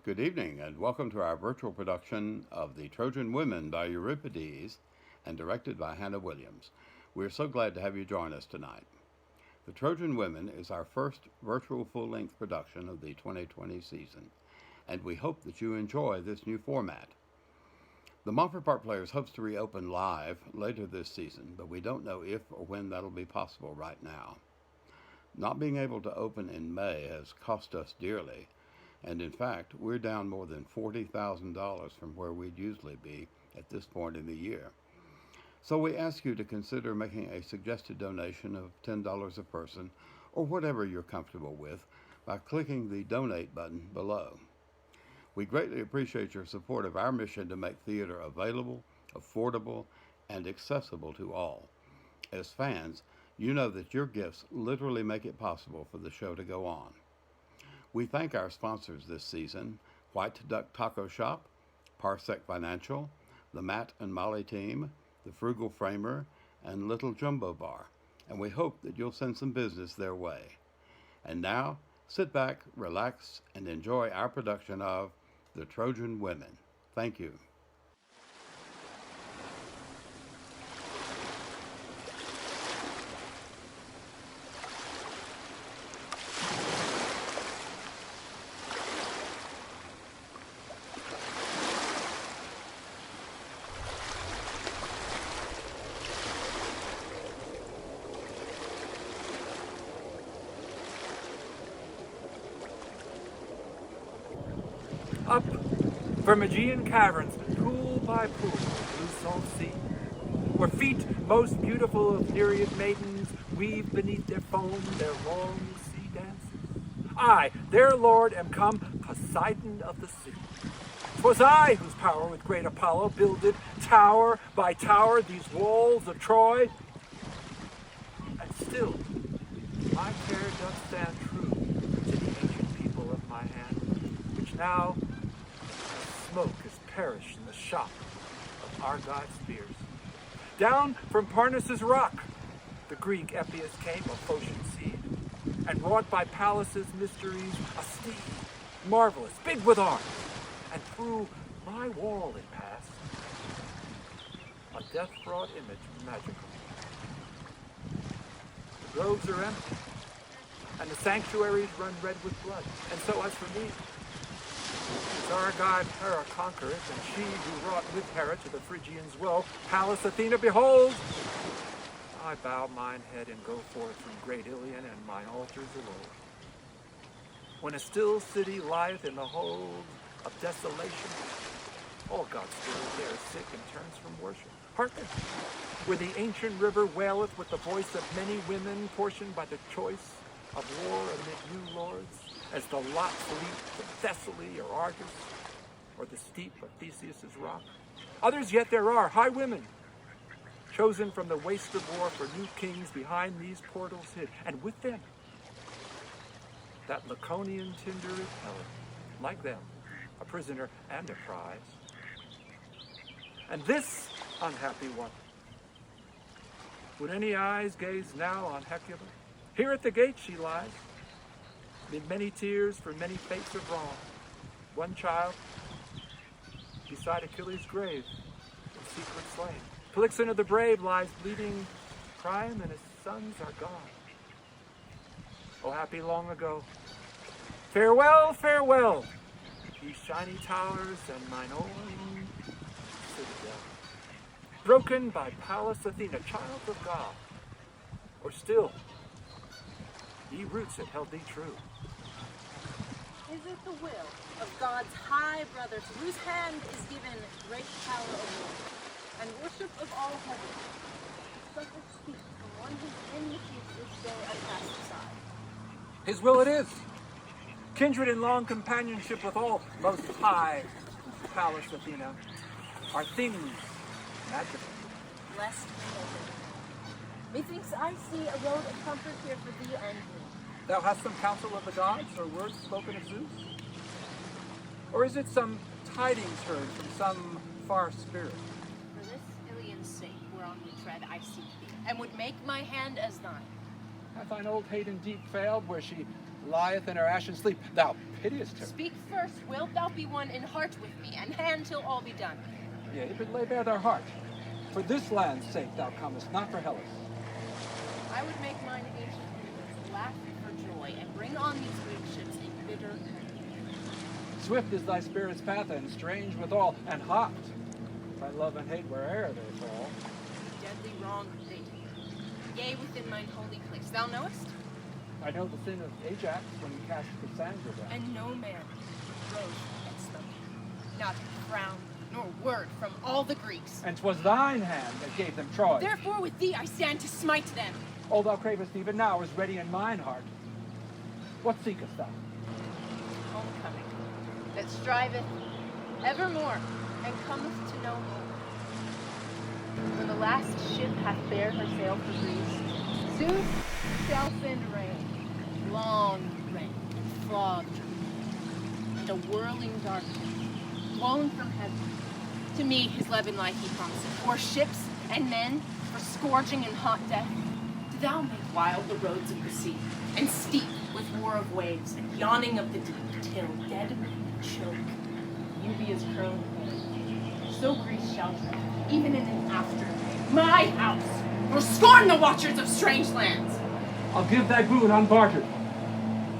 Good evening, and welcome to our virtual production of The Trojan Women by Euripides and directed by Hannah Williams. We're so glad to have you join us tonight. The Trojan Women is our first virtual full-length production of the 2020 season, and we hope that you enjoy this new format. The Montford Park Players hopes to reopen live later this season, but we don't know if or when that'll be possible right now. Not being able to open in May has cost us dearly, and in fact, we're down more than $40,000 from where we'd usually be at this point in the year. So we ask you to consider making a suggested donation of $10 a person, or whatever you're comfortable with, by clicking the donate button below. We greatly appreciate your support of our mission to make theater available, affordable, and accessible to all. As fans, you know that your gifts literally make it possible for the show to go on. We thank our sponsors this season, White Duck Taco Shop, Parsec Financial, the Matt and Molly team, the Frugal Framer, and Little Jumbo Bar, and we hope that you'll send some business their way. And now, sit back, relax, and enjoy our production of The Trojan Women. Thank you. Up from Aegean caverns, pool by pool, blue salt sea, where feet most beautiful of Nereid maidens weave beneath their foam their long sea dances. I, their lord, am come, Poseidon of the sea. 'Twas I whose power with great Apollo builded tower by tower these walls of Troy. And still, my care doth stand true to the ancient people of my hand, which now smoke has perished in the shop of Argive spears. Down from Parnassus' rock, the Greek Epius came of Phocian seed, and wrought by Pallas' mysteries a steed, marvelous, big with arms, and through my wall it passed, a death-fraught image magical. The groves are empty, and the sanctuaries run red with blood, and so as for me, as Argive Hera conquereth, and she who wrought with Hera to the Phrygians woe, Pallas Athena, behold! I bow mine head and go forth from great Ilion, and mine altars alone. When a still city lieth in the hold of desolation, all God's spirit there is sick and turns from worship. Hearken, where the ancient river waileth with the voice of many women, portioned by the choice of war amid new lords, as the lots leap from Thessaly or Argus, or the steep of Theseus' rock. Others yet there are, high women, chosen from the waste of war for new kings behind these portals hid, and with them, that Laconian tinder is Helen, like them, a prisoner and a prize. And this unhappy one, would any eyes gaze now on HECUBA? Here at the gate she lies, mid many tears for many fates of wrong. One child, beside Achilles' grave, in secret slain. Polyxena the brave lies bleeding, Priam and his sons are gone. Oh, happy long ago. Farewell, farewell, ye shiny towers and mine own citadel. Broken by Pallas Athena, child of God, or still, ye roots that held thee true. Is it the will of God's high brother, to whose hand is given great power of war, and worship of all heaven, such a speech from one whose enmities this day are cast aside? His will it is. Kindred in long companionship with all most high Pallas Athena are things magical. Blessed children. Methinks I see a road of comfort here for thee and me. Thou hast some counsel of the gods, or words spoken of Zeus? Or is it some tidings heard from some far spirit? For this Ilion's sake, whereon we tread, I seek thee, and would make my hand as thine. Hath thine old Hayden deep failed, where she lieth in her ashen sleep. Thou pitiest her. Speak first. Wilt thou be one in heart with me, and hand till all be done? Yea, but lay bare their heart. For this land's sake thou comest, not for Hellas. I would make mine ancient rulers laugh for joy, and bring on these great ships a bitter pain. Swift is thy spirit's path, and strange withal, and hot by love and hate where'er they fall. Deadly wrong they do. Yea, within mine holy place, thou knowest? I know the sin of Ajax when he cast Cassandra down. And no man rose and smote, not frown nor word from all the Greeks. And 'twas thine hand that gave them Troy. Therefore with thee I stand to smite them. All thou cravest even now is ready in mine heart. What seekest thou? Homecoming, that striveth evermore, and cometh to no more. When the last ship hath bare her sail for Greece, soon shall send rain, long rain, and fog, and a whirling darkness, blown from heaven. To me his levin light he promised, for ships and men, for scourging and hot death. Do thou make wild the roads of the sea, and steep with war of waves, and yawning of the deep, till dead men choke Eubia's curling hair. So Greece shall tread, even in an aftermath, my house, nor scorn the watchers of strange lands. I'll give thy boon unbartered.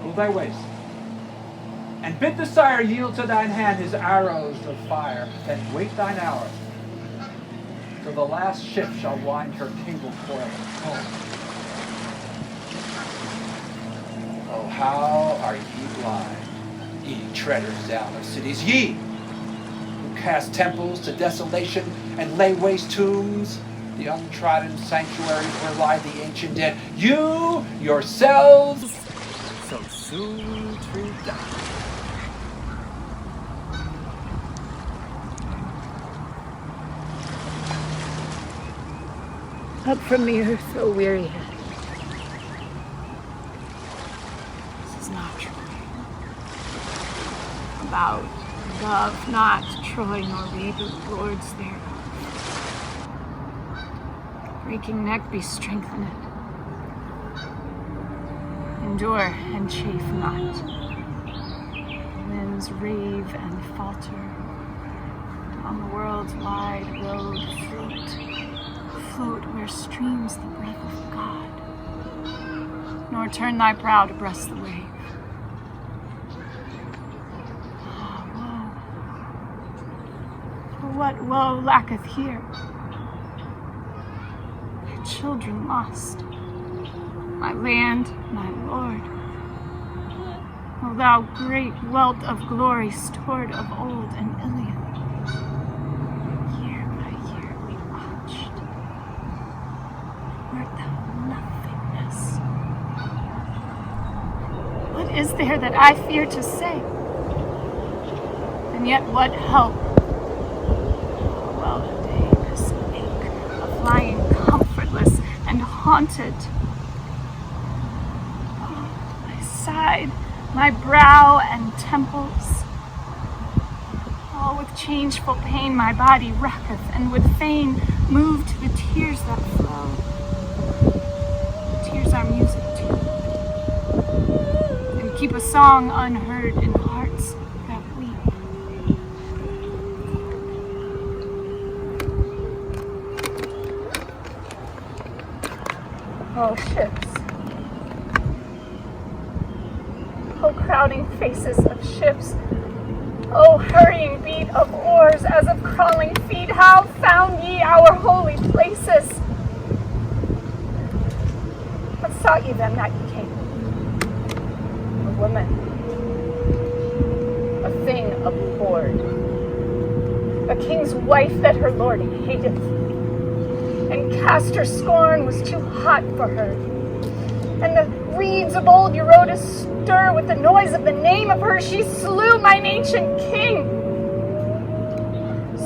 Go thy ways. And bid the sire yield to thine hand his arrows of fire, then wait thine hour, till the last ship shall wind her cable coil home. Oh, how are ye blind, ye treaders down of cities, ye who cast temples to desolation and lay waste tombs, the untrodden sanctuaries where lie the ancient dead. You yourselves so soon to die. Up from the earth, O weary head. This is not true. About love not Troy nor we, but lords thereof. Breaking neck be strengthened. Endure and chafe not. Limbs rave and falter. On the world's wide road float where streams the breath of God, nor turn thy prow to breast the wave. Ah, woe! For what woe lacketh here? My children lost, my land, my lord. O thou great wealth of glory stored of old in Ilium. What is there that I fear to say? And yet what help? Well, a day this ache of lying comfortless and haunted. Oh, my side, my brow and temples. All with changeful pain my body racketh, and would fain move to the tears that flow. Tears are music too. Keep a song unheard in hearts that weep. Oh, ships. Oh, crowding faces of ships. Oh, hurrying beat of oars as of crawling feet. How found ye our holy places? What sought ye then that ye came? Woman, a thing abhorred, a king's wife that her lord hateth, and cast her scorn was too hot for her, and the reeds of old Eurotas stir with the noise of the name of her. She slew mine ancient king,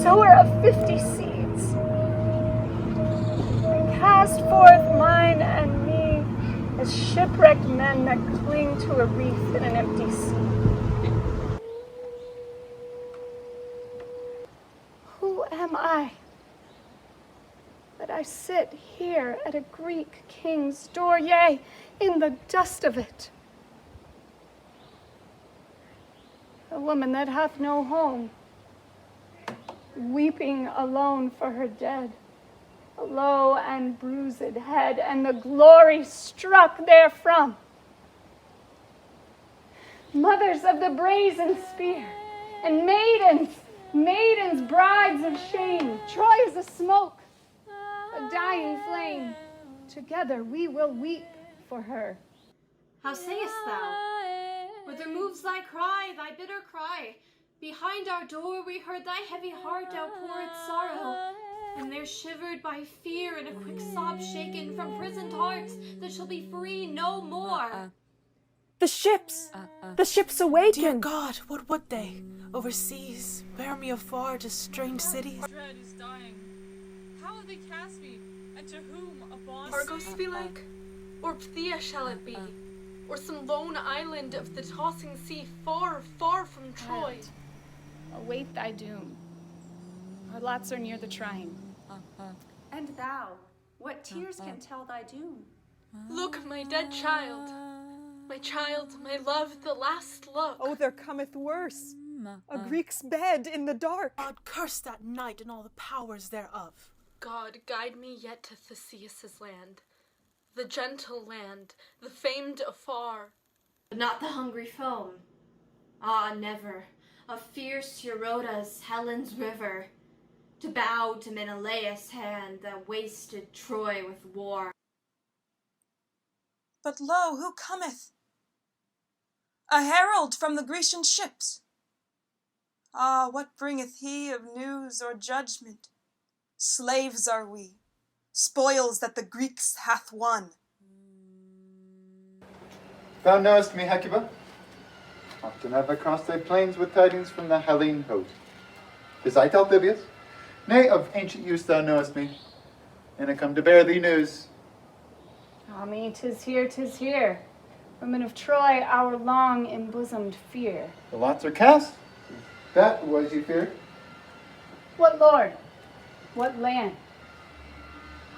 sower of 50 seeds, and cast forth mine and me as shipwrecked men that cling to a reef in an empty sea. Who am I that I sit here at a Greek king's door, yea, in the dust of it? a woman that hath no home, weeping alone for her dead, a low and bruised head, and the glory struck therefrom. Mothers of the brazen spear, and maidens, brides of shame, Troy is a smoke, a dying flame. Together we will weep for her. How sayest thou? Whither moves thy cry, thy bitter cry? Behind our door we heard thy heavy heart outpour its sorrow, and there shivered by fear and a quick sob shaken from prisoned hearts that shall be free no more. The ships! The ships awaken! Dear God, what would they? Overseas, bear me afar to strange cities. Dread is dying. How will they cast me, and to whom upon Argos be like? Or Phthia shall it be? Or some lone island of the tossing sea far, far from Troy? Await thy doom. Our lots are near the trying. And thou, what tears can tell thy doom? Look, my dead child. My child, my love, the last look. Oh, there cometh worse. A Greek's bed in the dark. God curse that night and all the powers thereof. God, guide me yet to Theseus' land, the gentle land, the famed afar. But not the hungry foam. Ah, never, of fierce Eurota's Helen's river, to bow to Menelaus' hand that wasted Troy with war. But lo, who cometh? A herald from the Grecian ships. Ah, what bringeth he of news or judgment? Slaves are we, spoils that the Greeks hath won. Thou knowest me, HECUBA. Often have I crossed thy plains with tidings from the Hellene host. 'Tis I, TALTHYBIUS. Nay, of ancient use thou knowest me, and I come to bear thee news. Ah me, 'tis here, 'tis here. Women of Troy, our long embosomed fear. The lots are cast. That was ye feared. What lord? What land?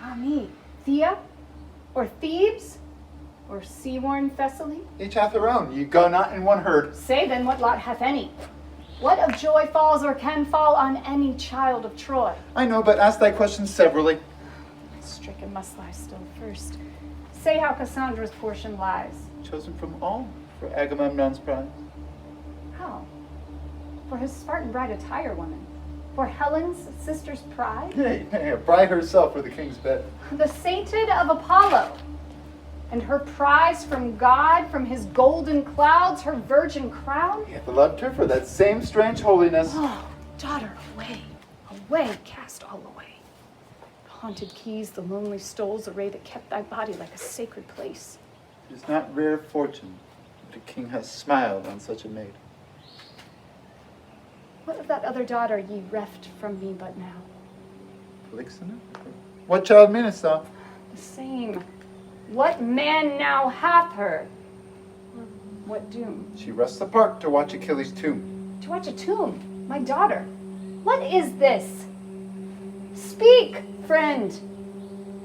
Ah me, Thea? Or Thebes? Or sea-worn Thessaly? Each hath her own, ye go not in one herd. Say then, what lot hath any? What of joy falls or can fall on any child of Troy? I know, but ask thy questions severally. Stricken must lie still first. Say how Cassandra's portion lies. Chosen from all for Agamemnon's prize. How? For his Spartan bride a tire-woman. For Helen's sister's pride? Nay, a bride herself for the king's bed. The sainted of Apollo. And her prize from God, from his golden clouds, her virgin crown? He hath loved her for that same strange holiness. Oh, daughter, away, away, cast all away. The haunted keys, the lonely stoles array that kept thy body like a sacred place. It is not rare fortune that a king has smiled on such a maid. What of that other daughter ye reft from me but now? Polixena? What child meanest thou? The same. What man now hath her? Or what doom? She rests apart to watch Achilles' tomb. To watch a tomb? My daughter? What is this? Speak, friend.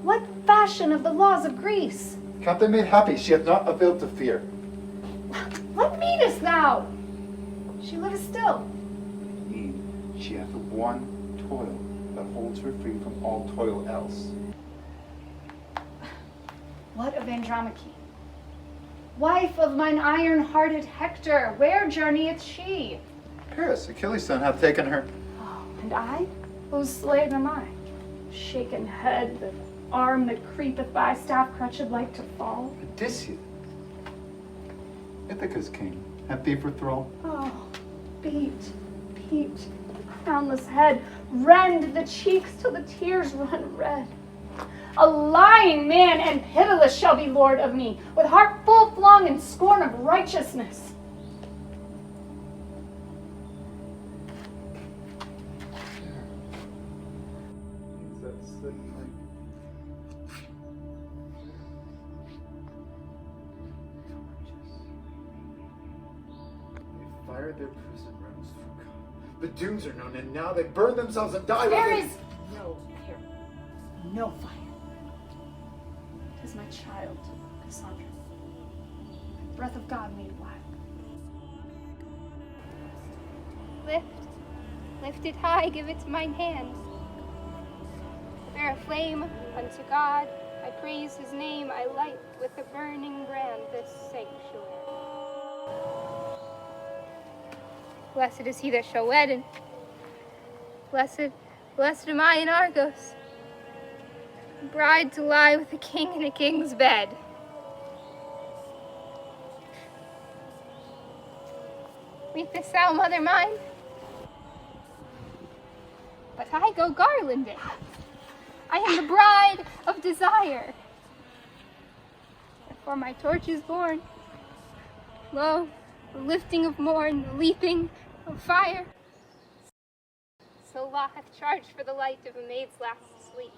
What fashion of the laws of Greece? Count thy maid happy, she hath not availed to fear. What meanest thou? She liveth still. She hath one toil that holds her free from all toil else. What of Andromache? Wife of mine iron-hearted Hector, where journeyeth she? Paris, Achilles' son, hath taken her. Oh, and I? Whose slave am I? Shaken head, the arm that creepeth by, staff crutched like to fall. Odysseus, Ithaca's king, hath thee for thrall. Oh, beat, the crownless head, rend the cheeks till the tears run red. A lying man and pitiless shall be lord of me, with heart full flung in scorn of righteousness. They fired their prison rooms. The dooms are known, and now they burn themselves and die. There is no Carroll, no fire. 'Tis my child, Cassandra, the breath of God made black. Lift it high, give it to mine hand. Bear a flame unto God, I praise his name, I light with a burning brand this sanctuary. Blessed is he that shall wed, and blessed am I in Argos, bride to lie with a king in a king's bed. Weepest thou, mother mine? But I go garlanded. I am the bride of desire. For my torch is born. Lo, the lifting of morn, the leaping of fire. So law hath charged for the light of a maid's last sleep.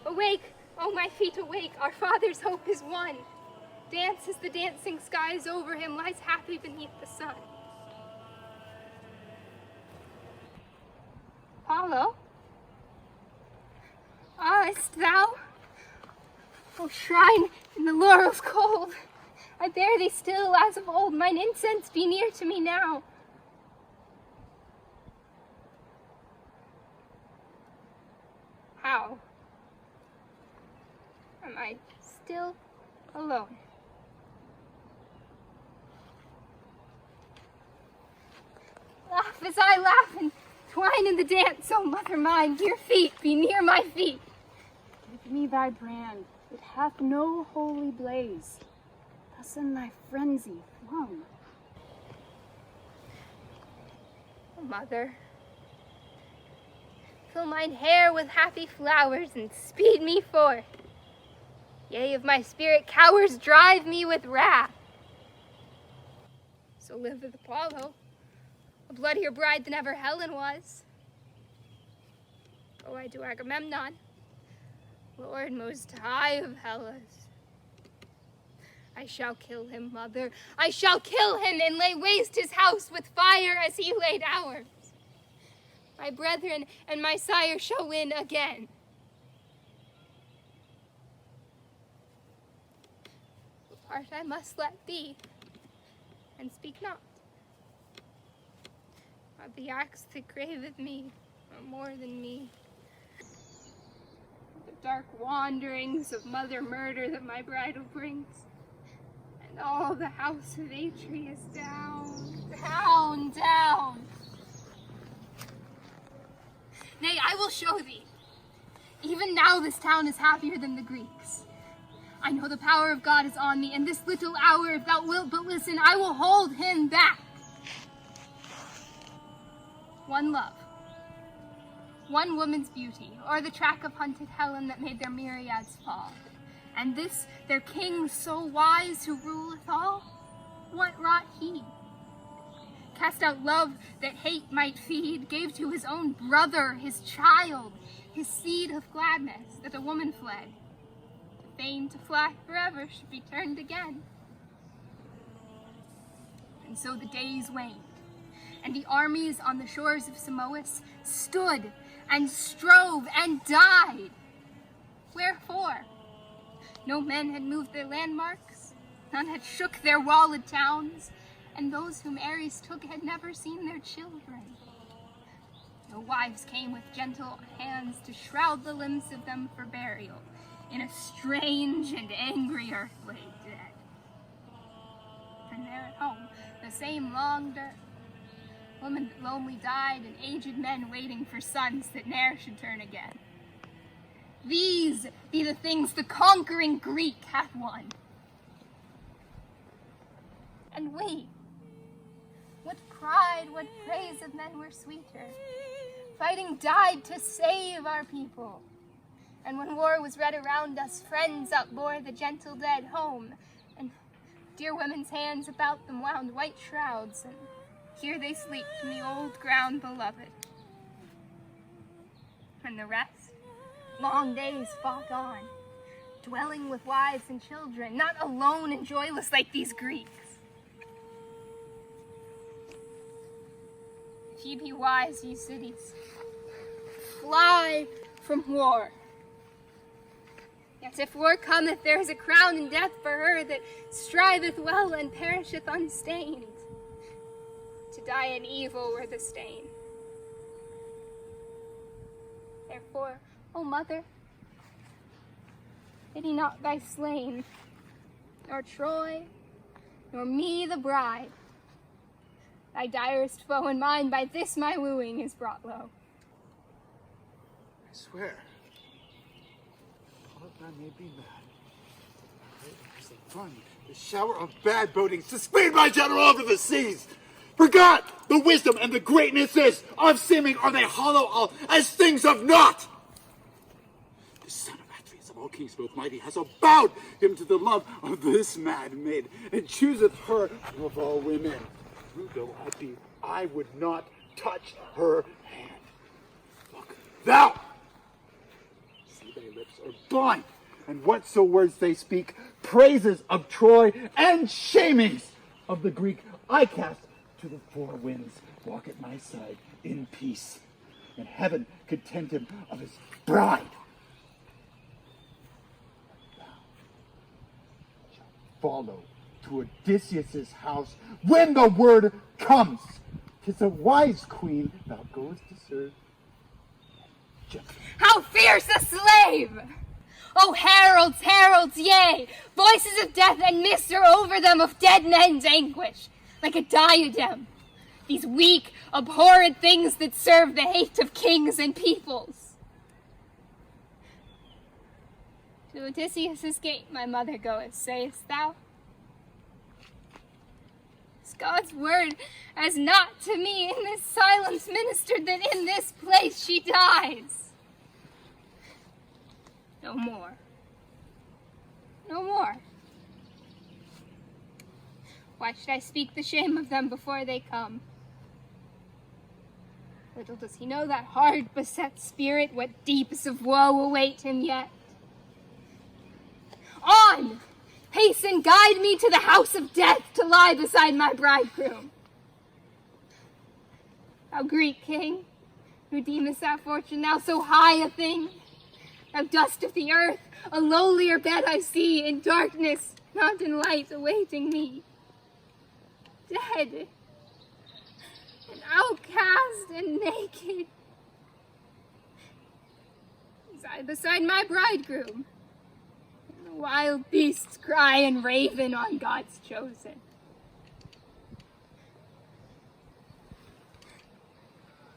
Awake, oh my feet, awake, our father's hope is won. Dance as the dancing skies over him, lies happy beneath the sun. Apollo? Is't thou? O shrine in the laurels cold, I bear thee still as of old, mine incense be near to me now. How? Am I still alone? Laugh as I laugh and twine in the dance, O mother mine, your feet be near my feet. Give me thy brand, it hath no holy blaze, thus in thy frenzy flung. O mother, fill mine hair with happy flowers and speed me forth. Yea, if my spirit cowers, drive me with wrath. So liveth Apollo, a bloodier bride than ever Helen was. Oh, I do Agamemnon, Lord most high of Hellas. I shall kill him, mother. I shall kill him and lay waste his house with fire as he laid ours. My brethren and my sire shall win again. The part I must let be, and speak not. Of the acts that graveth me are more than me. The dark wanderings of mother murder that my bridal brings, and all the house of Atreus down, down, down. Nay, I will show thee. Even now this town is happier than the Greeks. I know the power of God is on me, and this little hour, if thou wilt but listen, I will hold him back. One love, one woman's beauty, or the track of hunted Helen that made their myriads fall. And this, their king so wise who ruleth all, what wrought he? Cast out love that hate might feed, gave to his own brother, his child, his seed of gladness, that a woman fled. The fame to fly forever should be turned again. And so the days waned, and the armies on the shores of Simois stood and strove and died. Wherefore? No men had moved their landmarks, none had shook their walled towns, and those whom Ares took had never seen their children. No wives came with gentle hands to shroud the limbs of them for burial in a strange and angry earth lay dead. And there at home, the same long woman that lonely died, and aged men waiting for sons that ne'er should turn again. These be the things the conquering Greek hath won. And we, what pride, what praise of men were sweeter, fighting died to save our people. And when war was red around us, friends upbore the gentle dead home, and dear women's hands about them wound white shrouds, and here they sleep in the old ground beloved. And the rest, long days fought on, dwelling with wives and children, not alone and joyless like these Greeks. If ye be wise, ye cities, fly from war. Yet if war cometh, there is a crown in death for her that striveth well and perisheth unstained. To die in evil were the stain. Therefore, O mother, pity not thy slain, nor Troy, nor me the bride. Thy direst foe and mine by this my wooing is brought low. I swear, all that may be mad. It was a fun, the shower of bad bodings to speed my general over the seas. Forgot the wisdom and the greatness is of seeming are they hollow all as things of naught. The son of Atreus of all kings both mighty has avowed him to the love of this mad maid and chooseth her of all women. Rude though I be, I would not touch her hand. Look, thou! See thy lips are blind, and whatso words they speak, praises of Troy and Chameides of the Greek, I cast to the four winds. Walk at my side in peace, and heaven content him of his bride. Thou shalt follow to Odysseus' house when the word comes. 'Tis a wise queen thou goest to serve. How fierce a slave! O heralds, heralds, yea! Voices of death and mist are over them of dead men's anguish, like a diadem. These weak, abhorred things that serve the hate of kings and peoples. To Odysseus' gate my mother goeth, sayest thou? Is God's word as not to me in this silence ministered that in this place she dies? No more. No more. Why should I speak the shame of them before they come? Little does he know that hard beset spirit, what deeps of woe await him yet. On! Hasten, guide me to the house of death to lie beside my bridegroom. Thou Greek king, who deemest that fortune now so high a thing, thou dust of the earth, a lowlier bed I see, in darkness, not in light, awaiting me. Dead, and outcast and naked, as I beside my bridegroom, and the wild beasts cry and raven on God's chosen.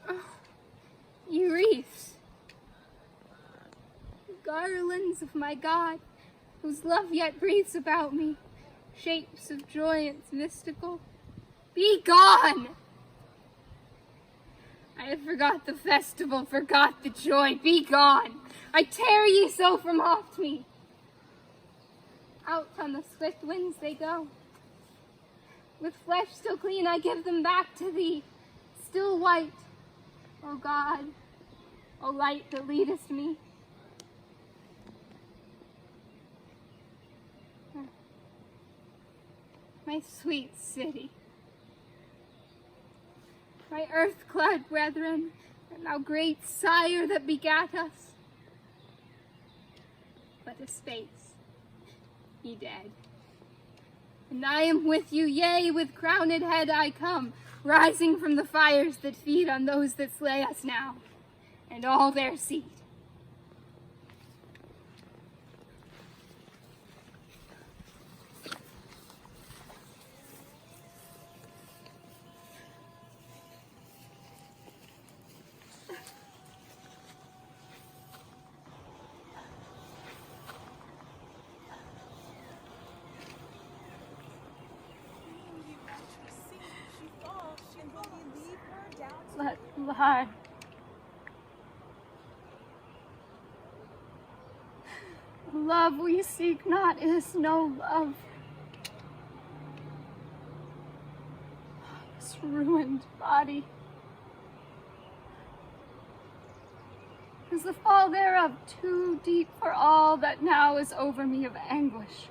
Oh, ye wreaths, garlands of my God, whose love yet breathes about me, shapes of joyance mystical, be gone! I have forgot the festival, forgot the joy, be gone! I tear ye so from off me. Out on the swift winds they go. With flesh still clean I give them back to thee, still white, O God, O light that leadest me. My sweet city, my earth-clad brethren, and thou great sire that begat us, but a space, ye dead. And I am with you, yea, with crowned head I come, rising from the fires that feed on those that slay us now, and all their seed. Let lie. The love we seek not is no love. This ruined body is the fall thereof too deep for all that now is over me of anguish,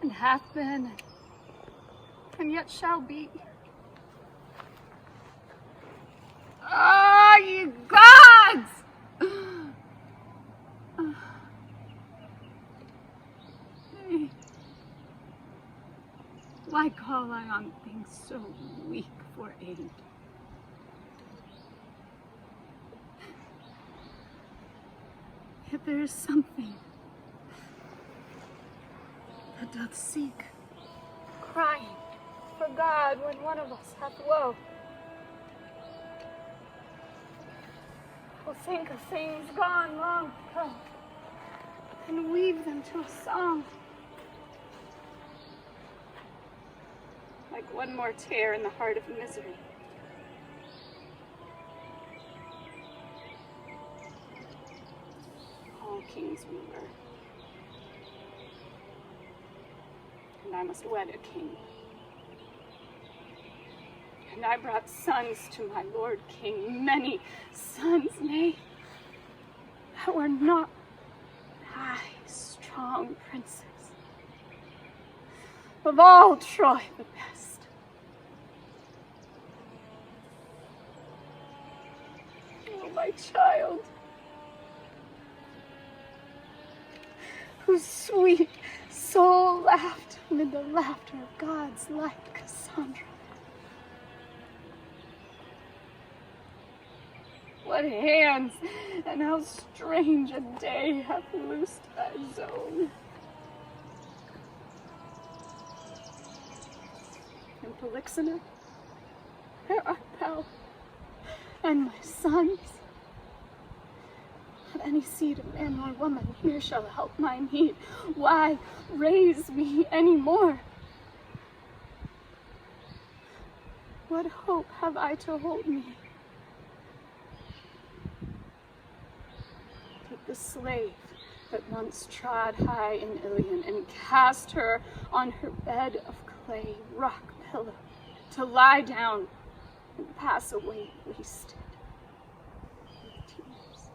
and hath been, and yet shall be. Ah, ye gods! me. Why call I on things so weak for aid? Yet there is something that doth seek, crying for God when one of us hath woe. We'll think of things gone long ago and weave them to a song. Like one more tear in the heart of misery. All kings we were. And I must wed a king. And I brought sons to my lord king, many sons, nay, that were not high, strong princes. Of all Troy, the best. Oh, my child, whose sweet soul laughed amid the laughter of God's light, Cassandra. What hands, and how strange a day hath loosed thy zone. And Polixena, where art thou? And my sons? Of any seed of man or woman here shall help my need. Why raise me any more? What hope have I to hold me? Take the slave that once trod high in Ilion and cast her on her bed of clay, rock pillow, to lie down and pass away wasted with tears.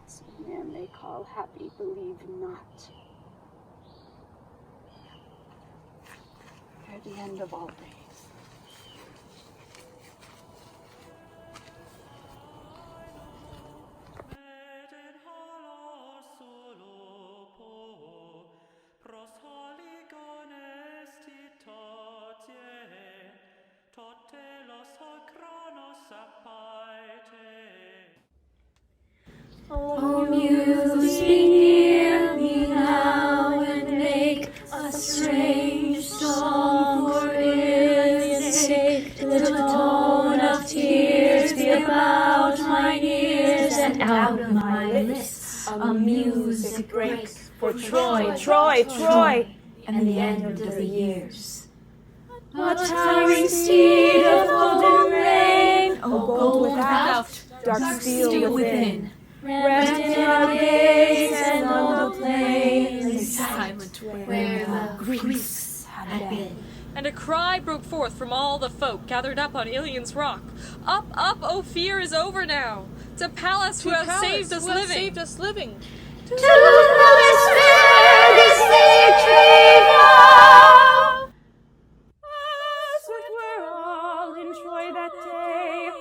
So man they call happy, believe not. Ere the end of all days. O Muse, be near me now and make a strange song for Ilian's sake. The tone of tears be about mine ears, and out of my lips a music break for Troy, Troy, Troy, and the end of the years. A towering steed of golden rain, O gold without, dark steel within. Wrapped in our gaze and all the plains lay silent where the Greeks had been. And a cry broke forth from all the folk gathered up on Ilian's rock. Up, up, O fear is over now. To Pallas who has saved us living. To Wasserberg is victory now. As it were all in Troy that day,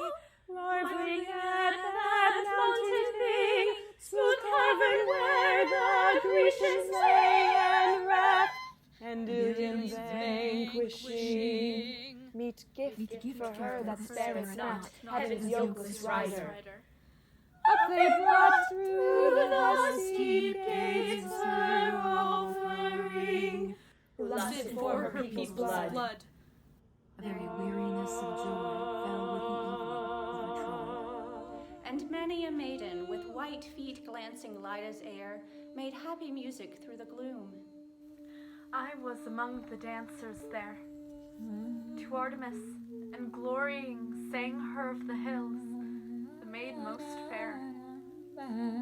marveling at that mountain thing, smooth carven where the Grecians lay, and wrath and Ilian's vanquishing. Meet gift for her that spareth not, heaven's yokeless rider. Up they brought through the steep gates her offering, who lusted for her people's blood. A very weariness of joy fell with the evening over Troy. And many a maiden with white feet glancing light as air made happy music through the gloom. I was among the dancers there. To Artemis and glorying sang her of the hills, the maid most fair,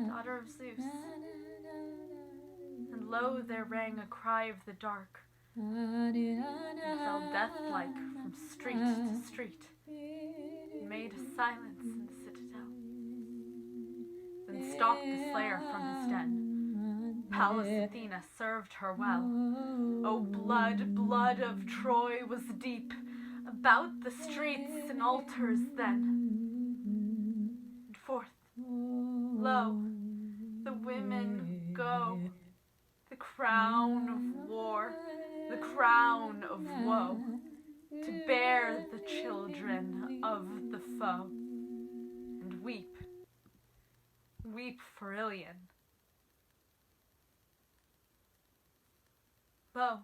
daughter of Zeus. And lo, there rang a cry of the dark, and fell death-like from street to street, and made a silence in the citadel. Then stalked the slayer from his den. Pallas Athena served her well. O blood, blood of Troy was deep, about the streets and altars then. And forth, lo, the foe, and weep. Weep for Ilion. Lo,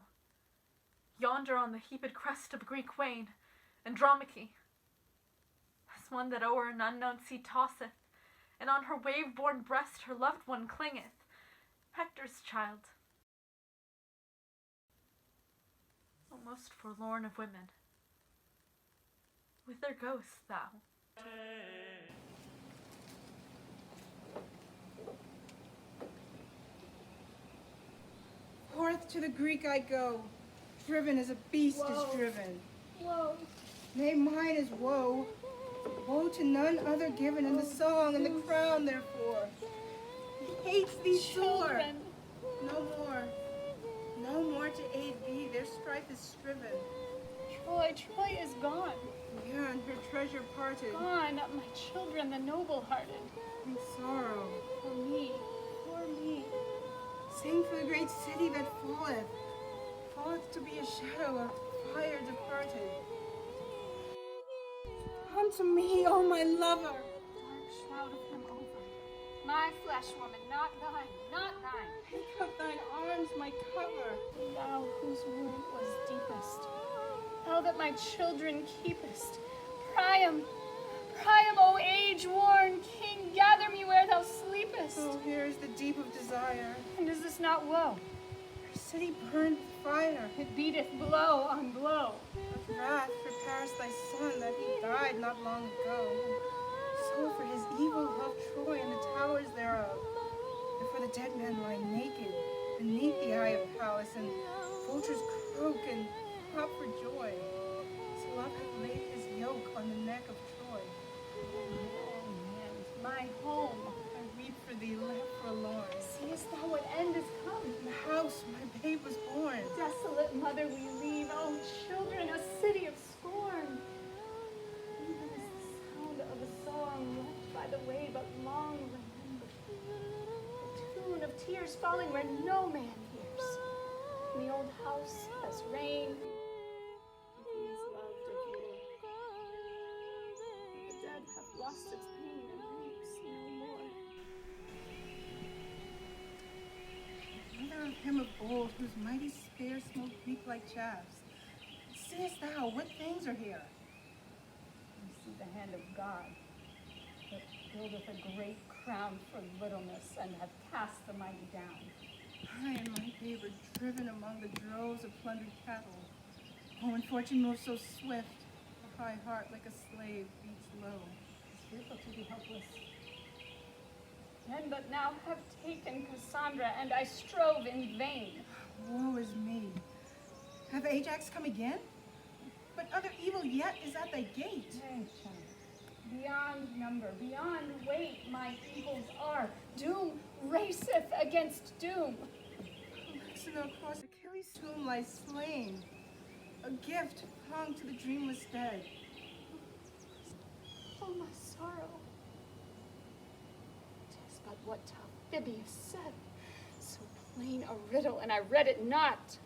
yonder on the heaped crest of Greek wain, Andromache, as one that o'er an unknown sea tosseth, and on her wave-borne breast her loved one clingeth, Hector's child. O most forlorn of women, whither goest thou? Forth to the Greek I go, driven as a beast is driven. Woe. Nay, mine is woe. Woe to none other given in the song and the crown, therefore. He hates thee sore. No more. No more to aid thee, their strife is striven. Troy is gone. Yeah, and her treasure parted. Gone, my children, the noble-hearted. In sorrow. For me, for me. Sing for the great city that falleth to be a shadow of fire departed. Come to me, O my lover. Dark shroud of him over. My flesh, woman, not thine, not thine. Take up thine arms, my cover. Thou whose wound was deepest. Thou that my children keepest. Priam, O age-worn king, gather me where thou sleepest. Oh, here is the deep of desire. And is this not woe? Her city burned with fire. It beateth blow on blow. Of wrath for Paris thy son, that he died not long ago. So for his evil loved Troy and the towers thereof. And for the dead men lie naked beneath the eye of Pallas, and vultures croak and crop for joy. So love hath laid his yoke on the neck of Troy. My home. I weep for thee, left forlorn. Seest thou what end is come? In the house my babe was born. Desolate mother we leave, oh children, a city of scorn. Even as the sound of a song left by the way but long remembered. The tune of tears falling where no man hears. In the old house as rain. He is loved of you. The dead have lost its pain and weeps no more. Mother of him of old, whose mighty spear smote Greek like chaffs. Seest thou what things are here? I see the hand of God, that buildeth a great crown for littleness, and hath cast the mighty down. I and my babe were driven among the droves of plundered cattle. Oh, when fortune moves so swift, the high heart like a slave beats low. It's fearful to be helpless. Men but now have taken Cassandra, and I strove in vain. Woe is me. Have Ajax come again? But other evil yet is at thy gate. Nay, child. Beyond number, beyond weight, my evils are. Doom raceth against doom. Alexina across Achilles' tomb lies slain. A gift hung to the dreamless dead. Oh, my sorrow. 'Tis but what TALTHYBIUS said. So plain a riddle, and I read it not.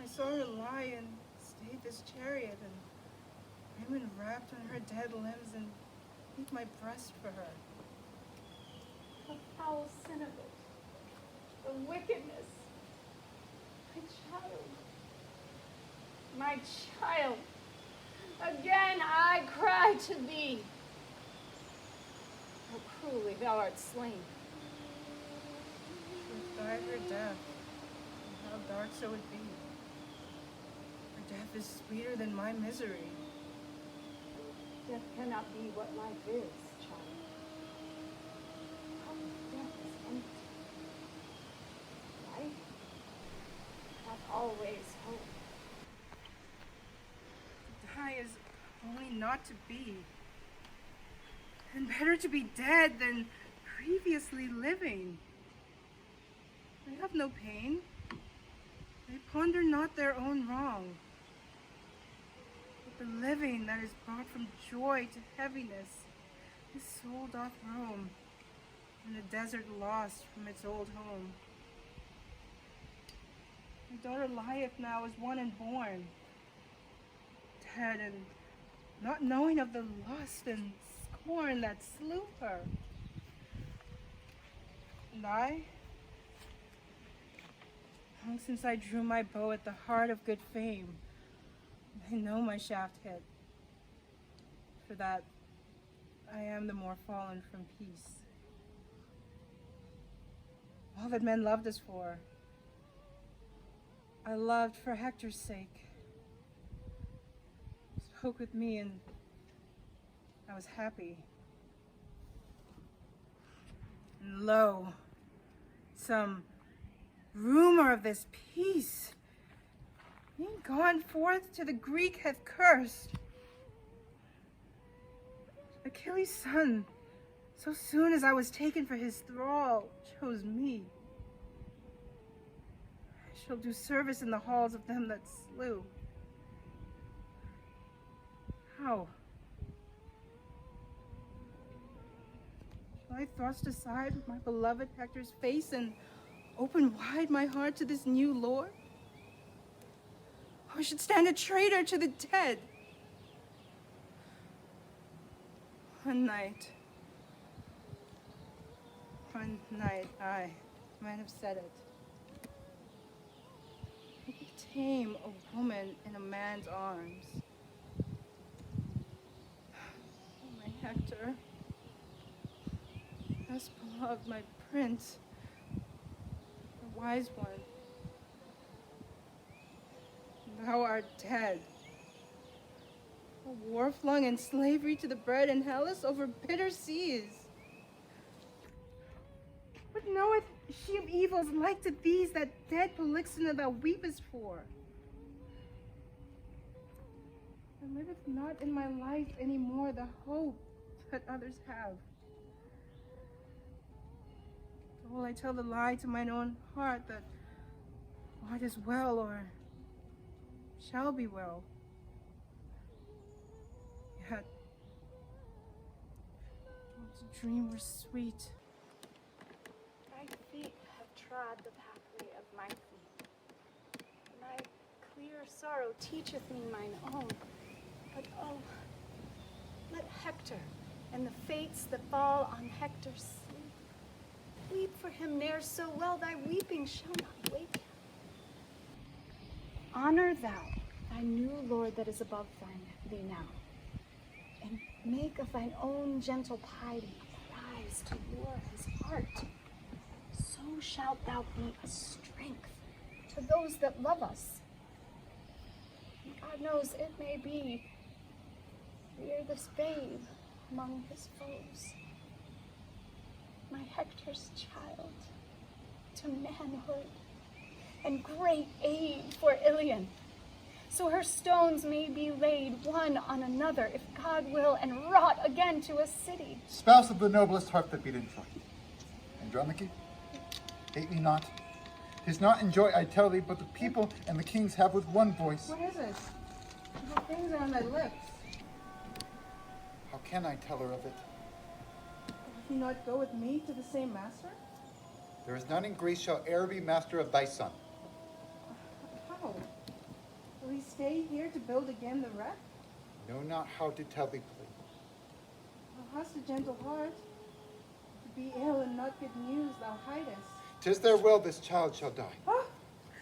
I saw her lie in Stathis' chariot, and women wrapped on her dead limbs and beat my breast for her. The foul sin of it, the wickedness. My child, again I cry to thee. How cruelly thou art slain. She died her death, and how dark so it be. Her death is sweeter than my misery. Death cannot be what life is, child. Death is empty. Life hath always hope. To die is only not to be. And better to be dead than previously living. They have no pain. They ponder not their own wrong. But the living that is brought from joy to heaviness is sold off Rome, and the desert lost from its old home. My daughter lieth now as one unborn, dead and not knowing of the lust and scorn that slew her. And I, long since I drew my bow at the heart of good fame, I know my shaft hit. For that, I am the more fallen from peace. All that men loved us for, I loved for Hector's sake. Spoke with me and I was happy. And lo, some rumor of this peace, being gone forth to the Greek hath cursed. Achilles' son, so soon as I was taken for his thrall, chose me. I shall do service in the halls of them that slew. How? Shall I thrust aside my beloved Hector's face and open wide my heart to this new lord? Or should stand a traitor to the dead? One night I might have said it. I could tame a woman in a man's arms. Oh, my Hector, best beloved, my prince, the wise one, thou art dead. A war flung in slavery to the bread in Hellas over bitter seas. What knoweth she of evils like to these that dead Polyxena thou weepest for? There liveth not in my life any more the hope that others have. Will I tell the lie to mine own heart that art is well or shall be well? Yet, oh, to dream were sweet. Thy feet have trod the pathway of my feet. My clear sorrow teacheth me mine own. But oh, let Hector and the fates that fall on Hector sleep. Weep for him ne'er so well, thy weeping shall not wake him. Honor thou thy new lord that is above thee now, and make of thine own gentle piety a prize to lure his heart. So shalt thou be a strength to those that love us. And God knows it may be rear this babe among his foes. My Hector's child to manhood and great aid for Ilion, so her stones may be laid one on another, if God will, and wrought again to a city. Spouse of the noblest heart that beat in Troy. Andromache, hate me not. 'Tis not in joy I tell thee, but the people and the kings have with one voice. What is it? What things are on thy lips? How can I tell her of it? Will you not go with me to the same master? There is none in Greece shall e'er be master of thy son. How? Will he stay here to build again the wreck? Know not how to tell thee, plea. Thou hast a gentle heart. To be ill and not good news thou hidest. 'Tis their will this child shall die.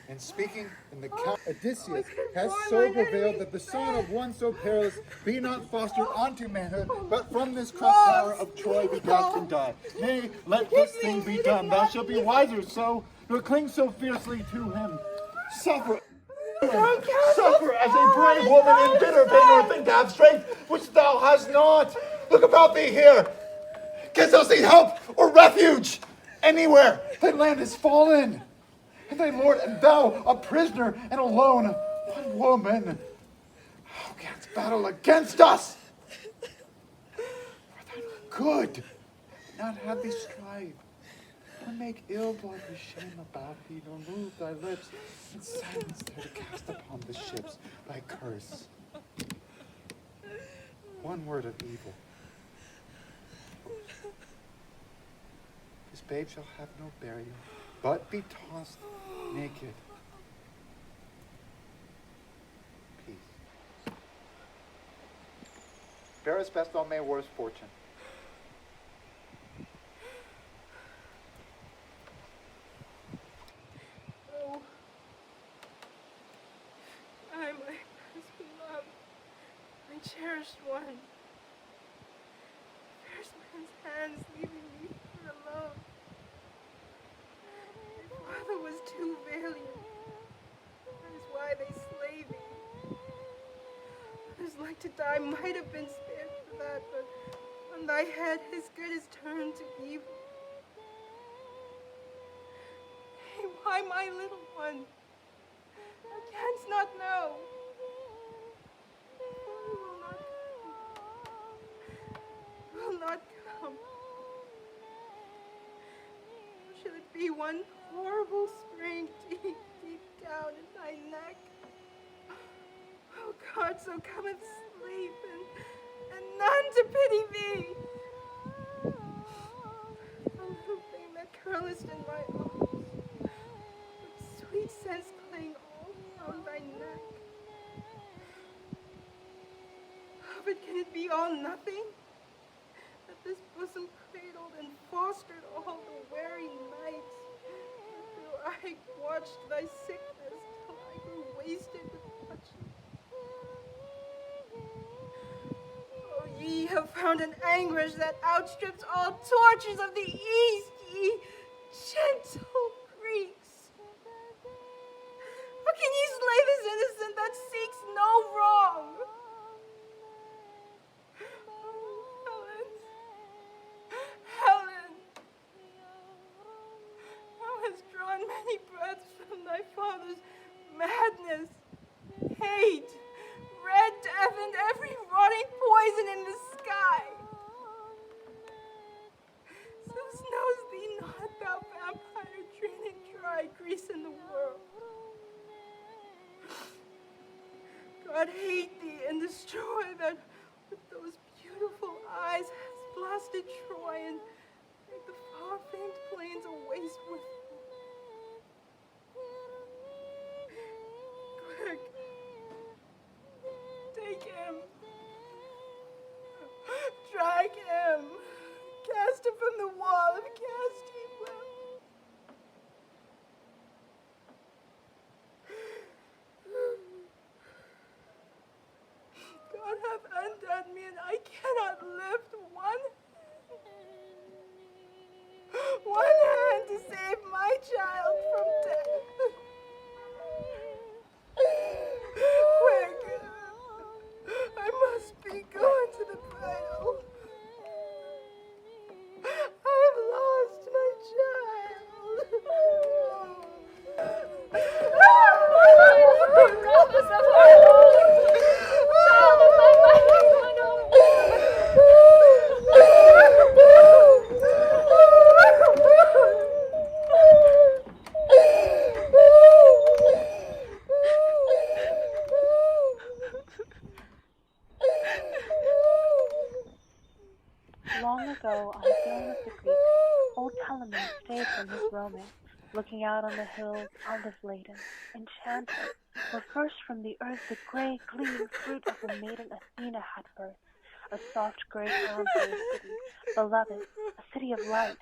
And speaking in the count, Odysseus has so prevailed that the son of one so perilous be not fostered unto manhood, but from this crest tower of Troy be got and die. Nay, let this thing be done. Thou shalt be wiser so, nor cling so fiercely to him. Suffer. Suffer as a brave woman in bitter pain, nor think to have strength which thou hast not. Look about thee here. Canst thou see help or refuge anywhere? Thy land is fallen. And thy lord and thou a prisoner and alone, one woman. How canst battle against us? For thine good, not have thee strive, nor make ill blood with shame about thee, nor move thy lips in silence there to cast upon the ships thy curse. One word of evil. This babe shall have no burial, but be tossed naked. Peace. Bear as best thou may war's fortune. Oh, I, my best beloved, my cherished one. There's man's hands leaving me here alone. My father was too valiant. That is why they slay thee. Others like to die might have been spared for that, but on thy head his good is turned to evil. Hey, why, my little one? Thou canst not know. Will not come. Or shall it be one horrible spring deep, deep down in thy neck? Oh God, so cometh sleep, and none to pity thee. The little thing that curlest in my arms, with sweet scents cling all round thy neck. Oh, but can it be all nothing? That this bosom cradled and fostered all the weary nights, through I watched thy sickness till I grew wasted with watching. Oh, ye have found an anguish that outstrips all tortures of the East, ye gentle Greeks. How can ye slay this innocent that seeks no wrong? Helen, thou hast drawn many breaths from thy father's madness, hate, red death, and every rotting poison in the sky. So knows thee not, thou vampire draining dry Greece in the world. God hate thee and destroy that with those beautiful eyes has blasted Troy and made the far-famed plains a waste with quick, take him, drag him, cast him from the wall of Castile. God have undone me, and I cannot lift one hand to save my child from death. Quick, I must be going to the bridal. I have lost my child. Rob us of our home, child of my mighty one, Long ago, on the throne of the Greeks, old Telemann stayed from his roaming, looking out on the hills, olive-laden, enchanted, where first from the earth the grey, gleaming fruit of the maiden ATHENA had birth, a soft grey crown for a city, beloved, a city of light.